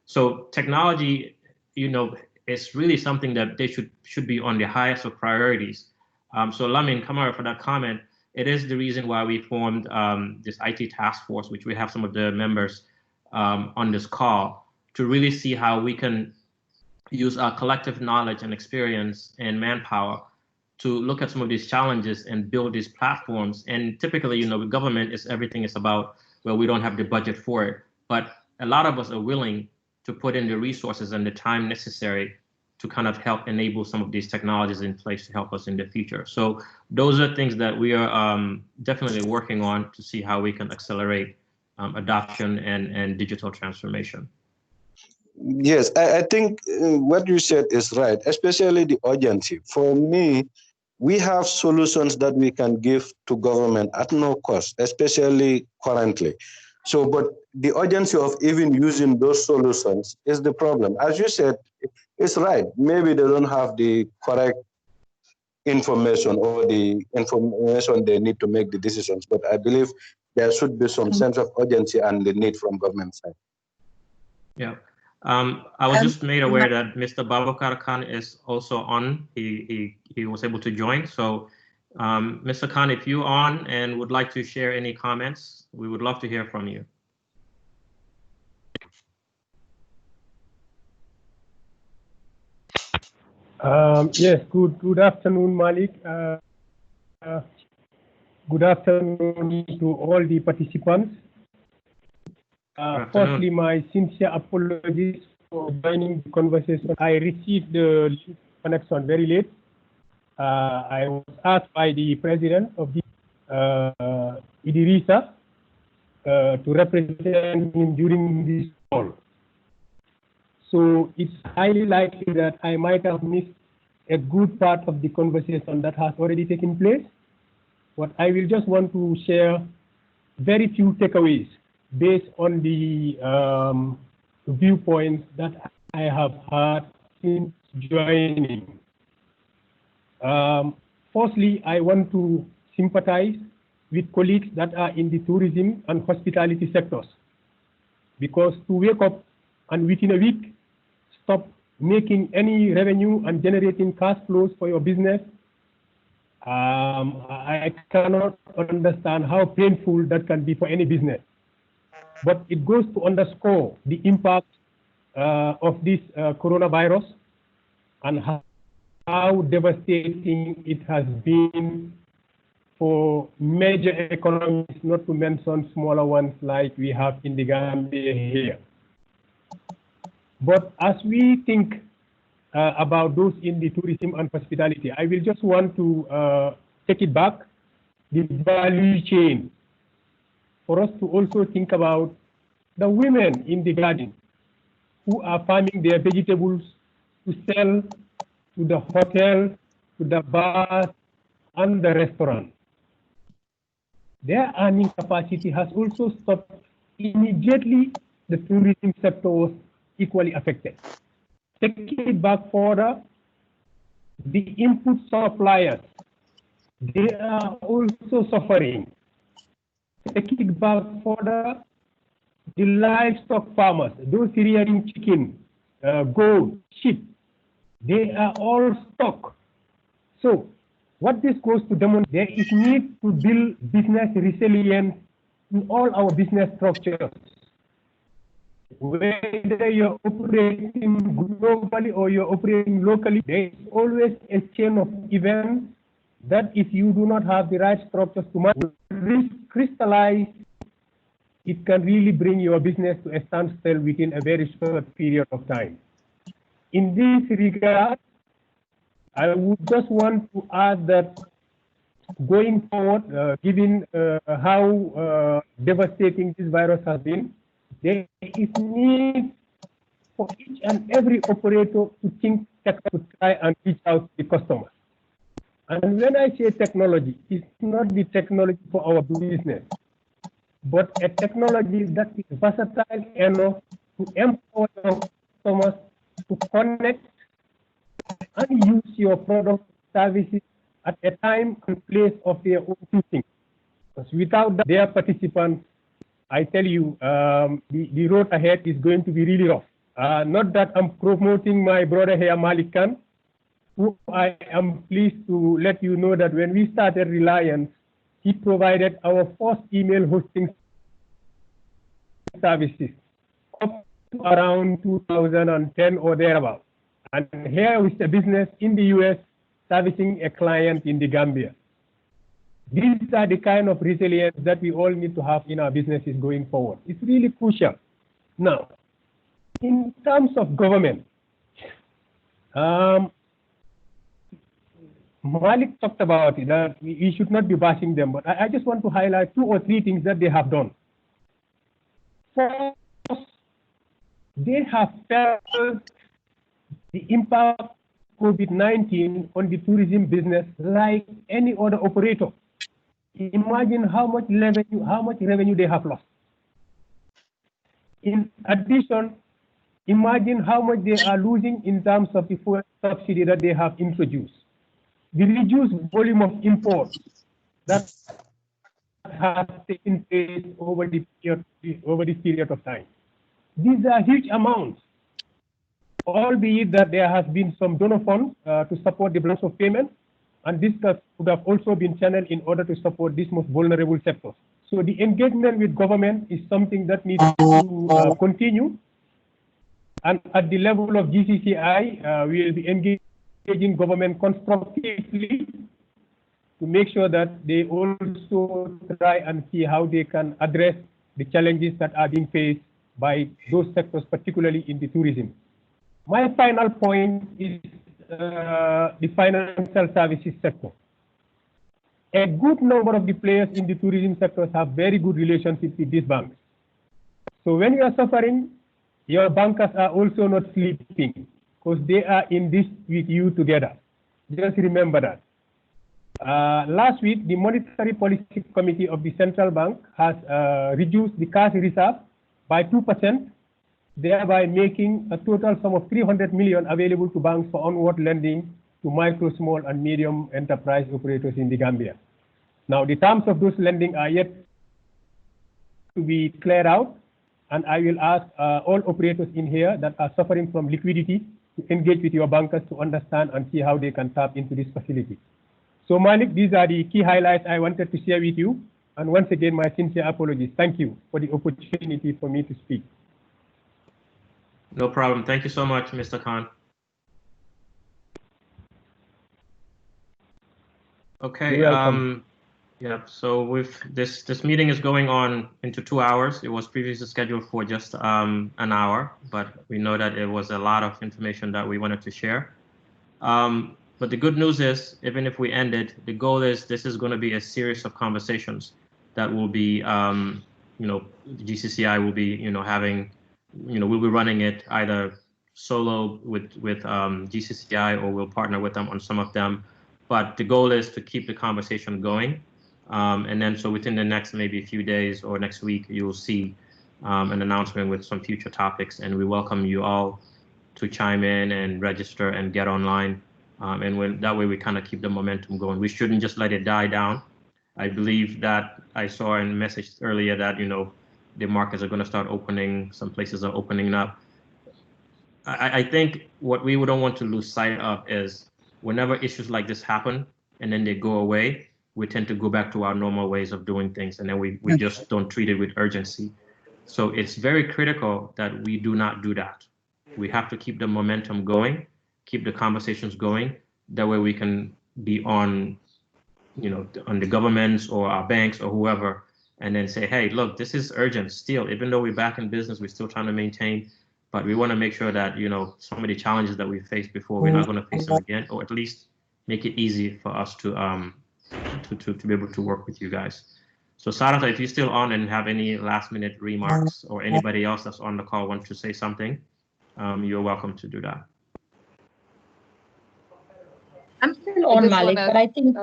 So technology, is really something that they should be on the highest of priorities. So Lamin Kamara, for that comment, it is the reason why we formed this IT task force, which we have some of the members on this call, to really see how we can use our collective knowledge and experience and manpower to look at some of these challenges and build these platforms. And typically, with government, everything is about, well, we don't have the budget for it. But a lot of us are willing to put in the resources and the time necessary to kind of help enable some of these technologies in place to help us in the future. So those are things that we are definitely working on to see how we can accelerate adoption and digital transformation. Yes, I think what you said is right, especially the urgency. For me, we have solutions that we can give to government at no cost, especially currently. So, but the urgency of even using those solutions is the problem. As you said, it's right. Maybe they don't have the correct information or the information they need to make the decisions, but I believe there should be some sense of urgency and the need from government side. Yeah. I was just made aware that Mr. Babakar Khan is also on. He was able to join. So, Mr. Khan, if you're on and would like to share any comments, we would love to hear from you. Yes. Good afternoon, Malik. Good afternoon to all the participants. Firstly, my sincere apologies for joining the conversation. I received the connection very late. I was asked by the president of the Idrissa to represent him during this call. So it's highly likely that I might have missed a good part of the conversation that has already taken place. But I will just want to share very few takeaways based on the viewpoints that I have had since joining. Firstly, I want to sympathize with colleagues that are in the tourism and hospitality sectors, because to wake up and within a week stop making any revenue and generating cash flows for your business, I cannot understand how painful that can be for any business. But it goes to underscore the impact of this coronavirus and how devastating it has been for major economies, not to mention smaller ones like we have in the Gambia here. But as we think about those in the tourism and hospitality. I will just want to take it back, the value chain, for us to also think about the women in the garden who are farming their vegetables to sell to the hotel, to the bars, and the restaurant. Their earning capacity has also stopped immediately. The tourism sector was equally affected. Taking it back further, the input suppliers, they are also suffering. Taking it back further, the livestock farmers, those rearing chicken, goat, sheep, they are all stuck. So what this goes to demonstrate, there is need to build business resilience in all our business structures. Whether you're operating globally or you're operating locally, there is always a chain of events that if you do not have the right structures to crystallize, it can really bring your business to a standstill within a very short period of time. In this regard, I would just want to add that going forward, given how devastating this virus has been, there is need for each and every operator to think to try and reach out to the customer. And when I say technology, it's not the technology for our business, but a technology that is versatile enough to empower your customers to connect and use your product services at a time and place of their own choosing. Because without their participants, I tell you, the road ahead is going to be really rough. Not that I'm promoting my brother here, Malik Khan, who I am pleased to let you know that when we started Reliance, he provided our first email hosting services up to around 2010 or thereabout. And here is a business in the US servicing a client in the Gambia. These are the kind of resilience that we all need to have in our businesses going forward. It's really crucial. Now, in terms of government, Malik talked about it, that we should not be bashing them, but I just want to highlight 2 or 3 things that they have done. First, they have felt the impact of COVID-19 on the tourism business like any other operator. Imagine how much revenue they have lost. In addition, imagine how much they are losing in terms of the fuel subsidy that they have introduced. The reduced volume of imports that has taken place over this period of time. These are huge amounts, albeit that there has been some donor funds to support the balance of payment, and this could have also been channeled in order to support these most vulnerable sectors. So the engagement with government is something that needs to continue. And at the level of GCCI, we will be engaging government constructively to make sure that they also try and see how they can address the challenges that are being faced by those sectors, particularly in the tourism. My final point is the financial services sector. A good number of the players in the tourism sectors have very good relationships with these banks. So when you are suffering, your bankers are also not sleeping because they are in this with you together. Just remember that. Last week, the Monetary Policy Committee of the Central Bank has reduced the cash reserve by 2%, thereby making a total sum of 300 million available to banks for onward lending to micro, small, and medium enterprise operators in the Gambia. Now, the terms of those lending are yet to be cleared out, and I will ask all operators in here that are suffering from liquidity to engage with your bankers to understand and see how they can tap into this facility. So, Malik, these are the key highlights I wanted to share with you. And once again, my sincere apologies. Thank you for the opportunity for me to speak. No problem. Thank you so much, Mr. Khan. Okay. Yep. So with this meeting is going on into 2 hours. It was previously scheduled for just an hour, but we know that it was a lot of information that we wanted to share. But the good news is, even if we ended, the goal is this is going to be a series of conversations that will be, GCCI will be, having, we'll be running it either solo with GCCI, or we'll partner with them on some of them. But the goal is to keep the conversation going. And then so within the next maybe a few days or next week, you will see an announcement with some future topics. And we welcome you all to chime in and register and get online. And that way we kind of keep the momentum going. We shouldn't just let it die down. I believe that I saw in a message earlier that, the markets are going to start opening. Some places are opening up. I think what we don't want to lose sight of is whenever issues like this happen and then they go away, we tend to go back to our normal ways of doing things. And then we just don't treat it with urgency. So it's very critical that we do not do that. We have to keep the momentum going, keep the conversations going. That way we can be on the governments or our banks or whoever, and then say, hey, look, this is urgent still. Even though we're back in business, we're still trying to maintain, but we want to make sure that, some of the challenges that we faced before, we're not going to face them again, or at least make it easy for us to be able to work with you guys. So Sarata, if you're still on and have any last minute remarks, or anybody else that's on the call wants to say something, you're welcome to do that. I'm still on, Malik, but I think,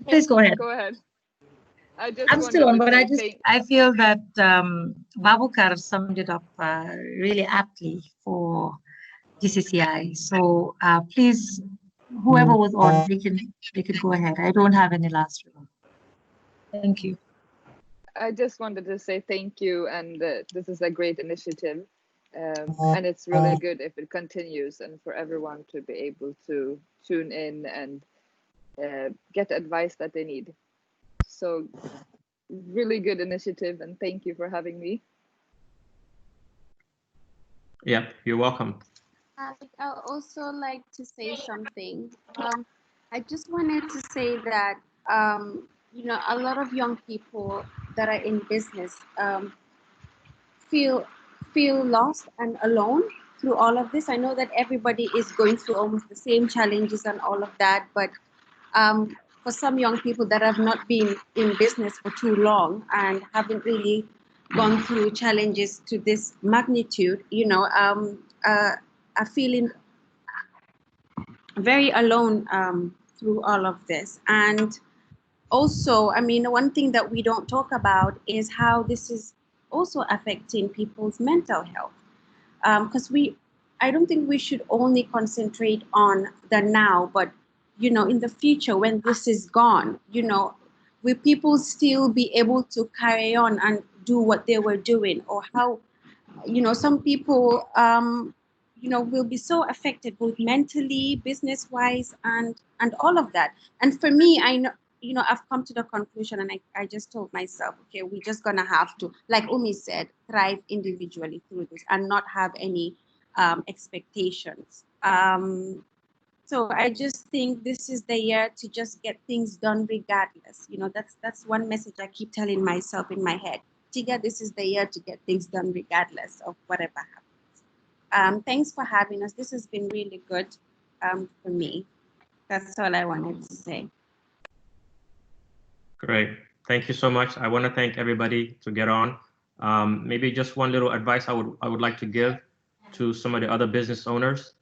please go ahead. Go ahead. I'm still on, but I feel that Babukar summed it up really aptly for GCCI. So please, whoever was on, they can go ahead. I don't have any last remarks. Thank you. I just wanted to say thank you, and this is a great initiative. And it's really good if it continues, and for everyone to be able to tune in and get the advice that they need. So really good initiative, and thank you for having me. Yeah, you're welcome. I also like to say something. I just wanted to say that, a lot of young people that are in business feel lost and alone through all of this. I know that everybody is going through almost the same challenges and all of that, but for some young people that have not been in business for too long and haven't really gone through challenges to this magnitude, are feeling very alone through all of this. And also, one thing that we don't talk about is how this is also affecting people's mental health. Because I don't think we should only concentrate on the now, but in the future when this is gone, will people still be able to carry on and do what they were doing, or how, some people, will be so affected both mentally, business-wise, and all of that. And for me, I know, I've come to the conclusion, and I just told myself, okay, we're just gonna have to, like Umi said, thrive individually through this and not have any expectations. So I just think this is the year to just get things done regardless. That's one message I keep telling myself in my head. Tiga, this is the year to get things done regardless of whatever happens. Thanks for having us. This has been really good for me. That's all I wanted to say. Great. Thank you so much. I want to thank everybody to get on. Maybe just one little advice I would like to give to some of the other business owners.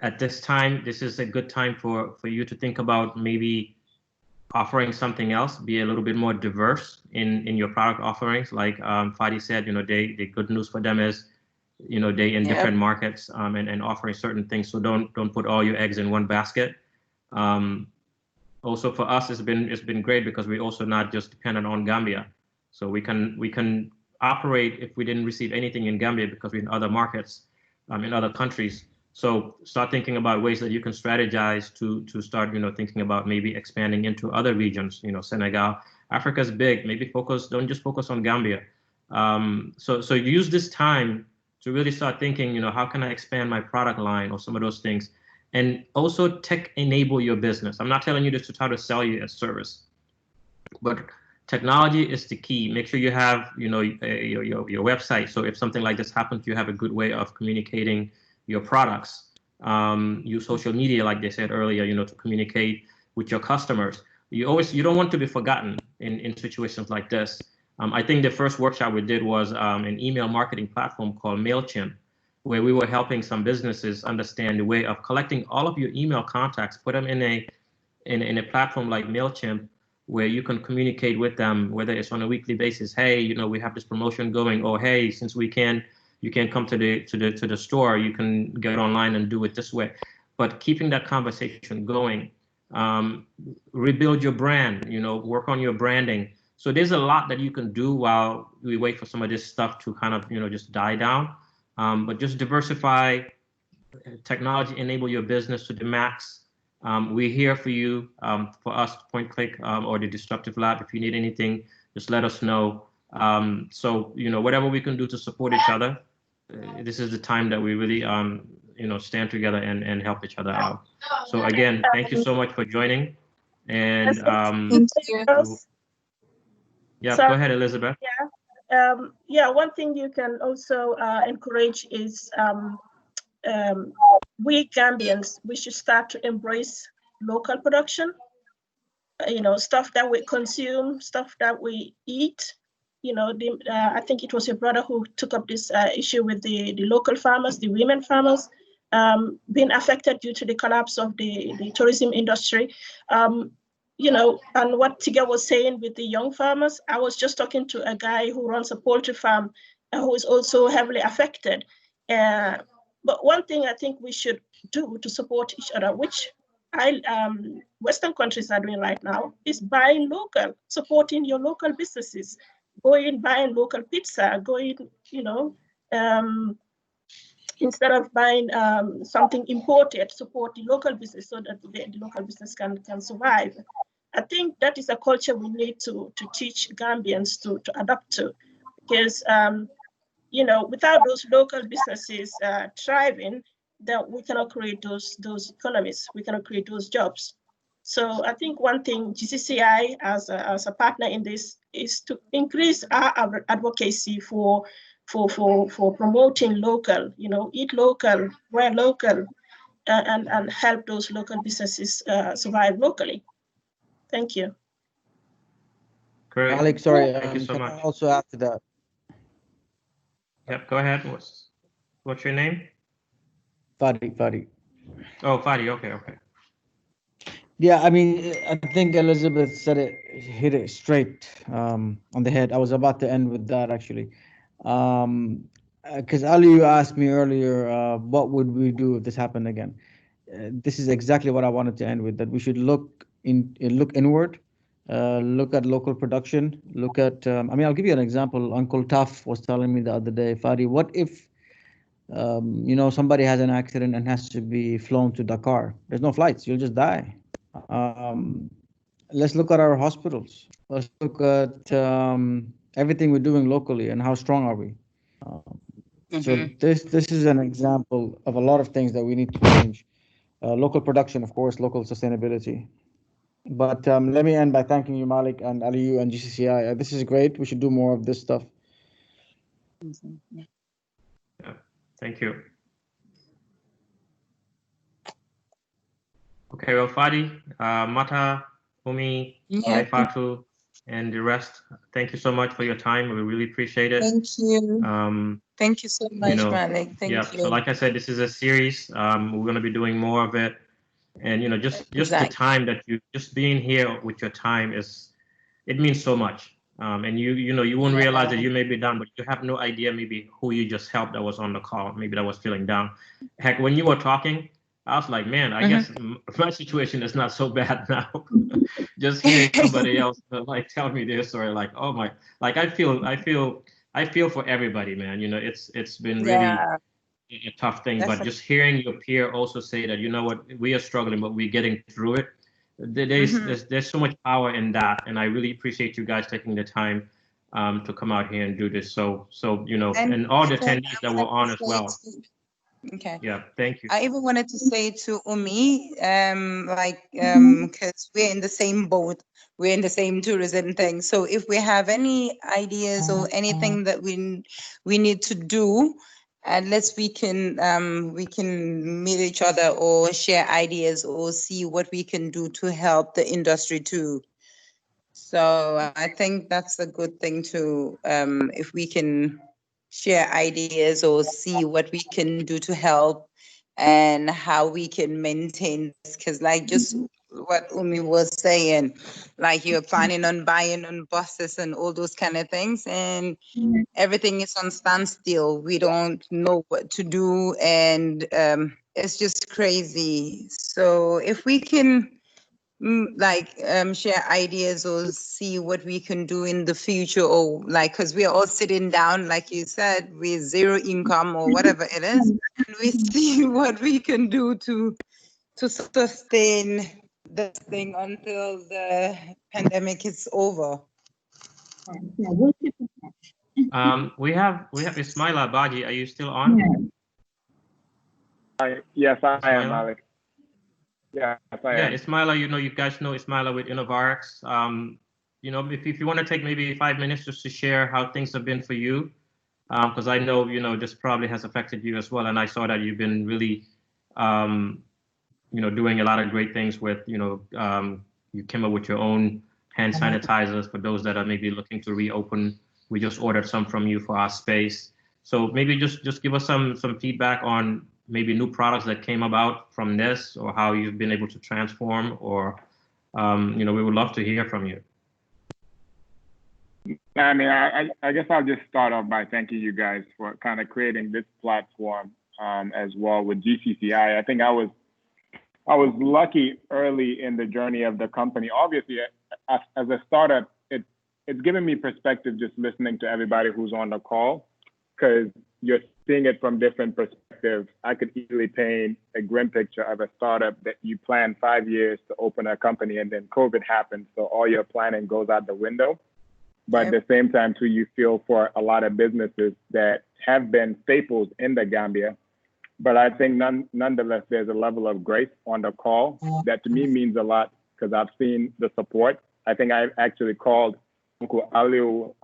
At this time, this is a good time for you to think about maybe offering something else, be a little bit more diverse in your product offerings. Like Fadi said, the good news for them is, they in different markets and offering certain things. So don't put all your eggs in one basket. Also for us, it's been great because we also not just dependent on Gambia. So we can operate if we didn't receive anything in Gambia because we're in other markets, in other countries. So start thinking about ways that you can strategize to start, thinking about maybe expanding into other regions. Senegal, Africa's big. Maybe don't just focus on Gambia. So use this time to really start thinking, how can I expand my product line or some of those things. and also tech enable your business. I'm not telling you this to try to sell you a service, but technology is the key. Make sure you have, your website. So if something like this happens, you have a good way of communicating your products. Use social media, like they said earlier, to communicate with your customers. You don't want to be forgotten in situations like this. I think the first workshop we did was an email marketing platform called MailChimp, where we were helping some businesses understand the way of collecting all of your email contacts, put them in a platform like MailChimp, where you can communicate with them, whether it's on a weekly basis. Hey, we have this promotion going, or hey, since you can't come to the store, you can get online and do it this way. But keeping that conversation going, rebuild your brand, work on your branding. So there's a lot that you can do while we wait for some of this stuff to kind of, just die down. But just diversify, technology, enable your business to the max. We're here for you, for us, Point Click or the Disruptive Lab. If you need anything, just let us know. So, whatever we can do to support each other, this is the time that we really, stand together and help each other out. So again, thank you so much for joining. And yeah, go ahead, Elizabeth. Yeah, one thing you can also encourage is we Gambians, we should start to embrace local production. Stuff that we consume, stuff that we eat. I think it was your brother who took up this issue with the local farmers, the women farmers, being affected due to the collapse of the tourism industry. And what Tiga was saying with the young farmers, I was just talking to a guy who runs a poultry farm who is also heavily affected. But one thing I think we should do to support each other, which Western countries are doing right now, is buying local, supporting your local businesses, buying local pizza, instead of buying something imported, support the local business so that the local business can survive. I think that is a culture we need to teach Gambians to adapt to, because without those local businesses thriving, then we cannot create those economies, we cannot create those jobs. So I think one thing GCCI as a partner in this is to increase our advocacy for promoting local, eat local, wear local, and help those local businesses survive locally. Thank you. Great. Alex, sorry, thank you so much. Also after that. Yep, go ahead. What's your name? Fadi. Oh, Fadi. Okay. Yeah, I mean, I think Elizabeth hit it straight on the head. I was about to end with that actually. Because Ali, you asked me earlier, what would we do if this happened again? This is exactly what I wanted to end with, that we should look inward, look at local production, look at, I'll give you an example. Uncle Tuff was telling me the other day, Fadi, what if, somebody has an accident and has to be flown to Dakar? There's no flights, you'll just die. Let's look at our hospitals. Let's look at everything we're doing locally and how strong are we. So this is an example of a lot of things that we need to change. Local production, of course, local sustainability. But let me end by thanking you, Malik and Aliyu and GCCI. This is great. We should do more of this stuff. Yeah, thank you. Okay, well, Fadi, Mata, Umi, Fatu, and the rest, thank you so much for your time. We really appreciate it. Thank you. Thank you so much, Malik. Thank you. So like I said, this is a series. We're going to be doing more of it. And, just the time that just being here with your time it means so much. And you won't realize that you may be down, but you have no idea maybe who you just helped that was on the call, maybe that was feeling down. Heck, when you were talking, I was like, man, I guess my situation is not so bad now. Just hearing somebody else tell me this, or like, oh my, like I feel for everybody, man. It's been really a tough thing, but just hearing your peer also say that, you know what, we are struggling, but we're getting through it. There's so much power in that, and I really appreciate you guys taking the time to come out here and do this. So and all the attendees that were on as well. Okay. Yeah, thank you. I even wanted to say to Umi, because we're in the same boat, we're in the same tourism thing. So if we have any ideas or anything that we need to do, unless we can meet each other or share ideas or see what we can do to help the industry too. So I think that's a good thing to, if we can share ideas or see what we can do to help and how we can maintain this. Because like just what Umi was saying, like you're planning on buying on buses and all those kind of things, and everything is on standstill. We don't know what to do, and it's just crazy. So if we can share ideas or see what we can do in the future, or like, because we're all sitting down, like you said, with zero income or whatever it is, and we see what we can do to sustain this thing until the pandemic is over. We have Ismaila Baji. Are you still on? Yes, I am, Ismaila? Malik. Yes, I Yeah, am. Ismaila, you guys know Ismaila with Innovarex. If you want to take maybe 5 minutes just to share how things have been for you, because I know, this probably has affected you as well. And I saw that you've been really, doing a lot of great things with, you came up with your own hand sanitizers for those that are maybe looking to reopen. We just ordered some from you for our space. So maybe just give us some feedback on maybe new products that came about from this, or how you've been able to transform, or, we would love to hear from you. I mean, I guess I'll just start off by thanking you guys for kind of creating this platform as well with GCCI. I think I was lucky early in the journey of the company. Obviously, as a startup, it's given me perspective just listening to everybody who's on the call, because you're seeing it from different perspectives. I could easily paint a grim picture of a startup that you plan 5 years to open a company, and then COVID happens, so all your planning goes out the window. But at the same time, too, you feel for a lot of businesses that have been staples in the Gambia. But I think nonetheless, there's a level of grace on the call that to me means a lot, because I've seen the support. I think I actually called Uncle Aliu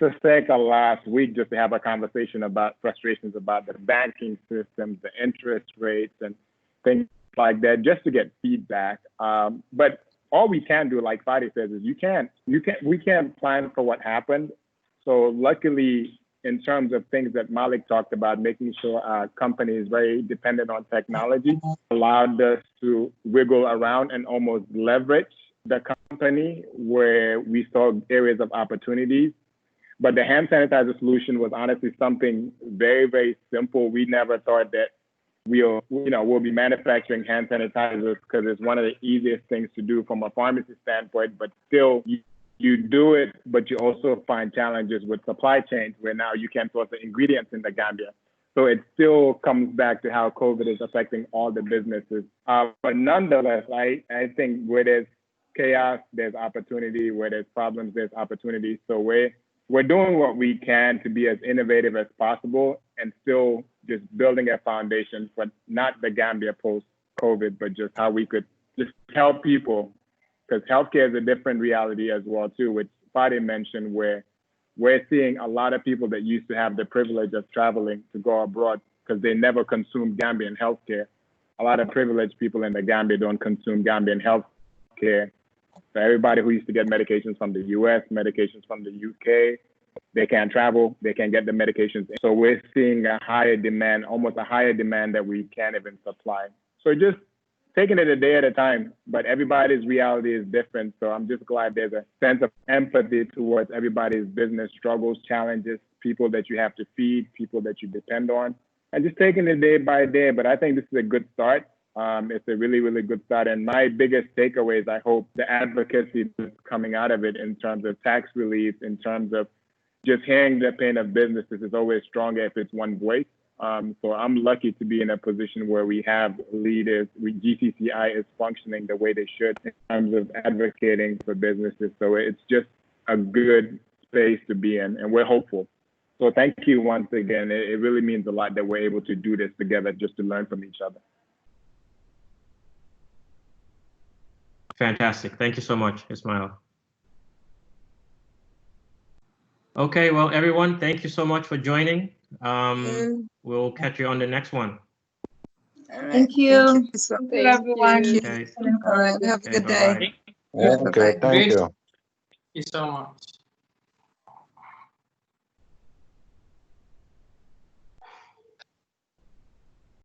Saseka last week just to have a conversation about frustrations about the banking systems, the interest rates, and things like that, just to get feedback. But all we can do, like Fadi says, is we can't plan for what happened. So luckily, in terms of things that Malik talked about, making sure our company is very dependent on technology, allowed us to wiggle around and almost leverage the company where we saw areas of opportunities. But the hand sanitizer solution was honestly something very, very simple. We never thought that we'll be manufacturing hand sanitizers, because it's one of the easiest things to do from a pharmacy standpoint, but still you do it, but you also find challenges with supply chains where now you can't source the ingredients in the Gambia. So it still comes back to how COVID is affecting all the businesses. But nonetheless, I think where there's chaos, there's opportunity. Where there's problems, there's opportunity. So we're doing what we can to be as innovative as possible and still just building a foundation for not the Gambia post-COVID, but just how we could just help people. Because healthcare is a different reality as well, too, which Fadi mentioned, where we're seeing a lot of people that used to have the privilege of traveling to go abroad because they never consumed Gambian healthcare. A lot of privileged people in the Gambia don't consume Gambian healthcare. So everybody who used to get medications from the US, medications from the UK, they can't travel, they can't get the medications. So we're seeing a higher demand, almost a higher demand that we can't even supply. So just taking it a day at a time, but everybody's reality is different. So I'm just glad there's a sense of empathy towards everybody's business struggles, challenges, people that you have to feed, people that you depend on, and just taking it day by day. But I think this is a good start. It's a really, really good start. And my biggest takeaway is I hope the advocacy that's coming out of it in terms of tax relief, in terms of just hearing the pain of businesses is always stronger if it's one voice. So I'm lucky to be in a position where we have leaders, GCCI is functioning the way they should in terms of advocating for businesses. So it's just a good space to be in, and we're hopeful. So thank you once again. It really means a lot that we're able to do this together just to learn from each other. Fantastic. Thank you so much, Ismail. Okay, well, everyone, thank you so much for joining. We'll catch you on the next one. Thank you. Thank you, everyone. Okay. All right, have a good bye-bye. day. Okay, thank you. Thank you so much.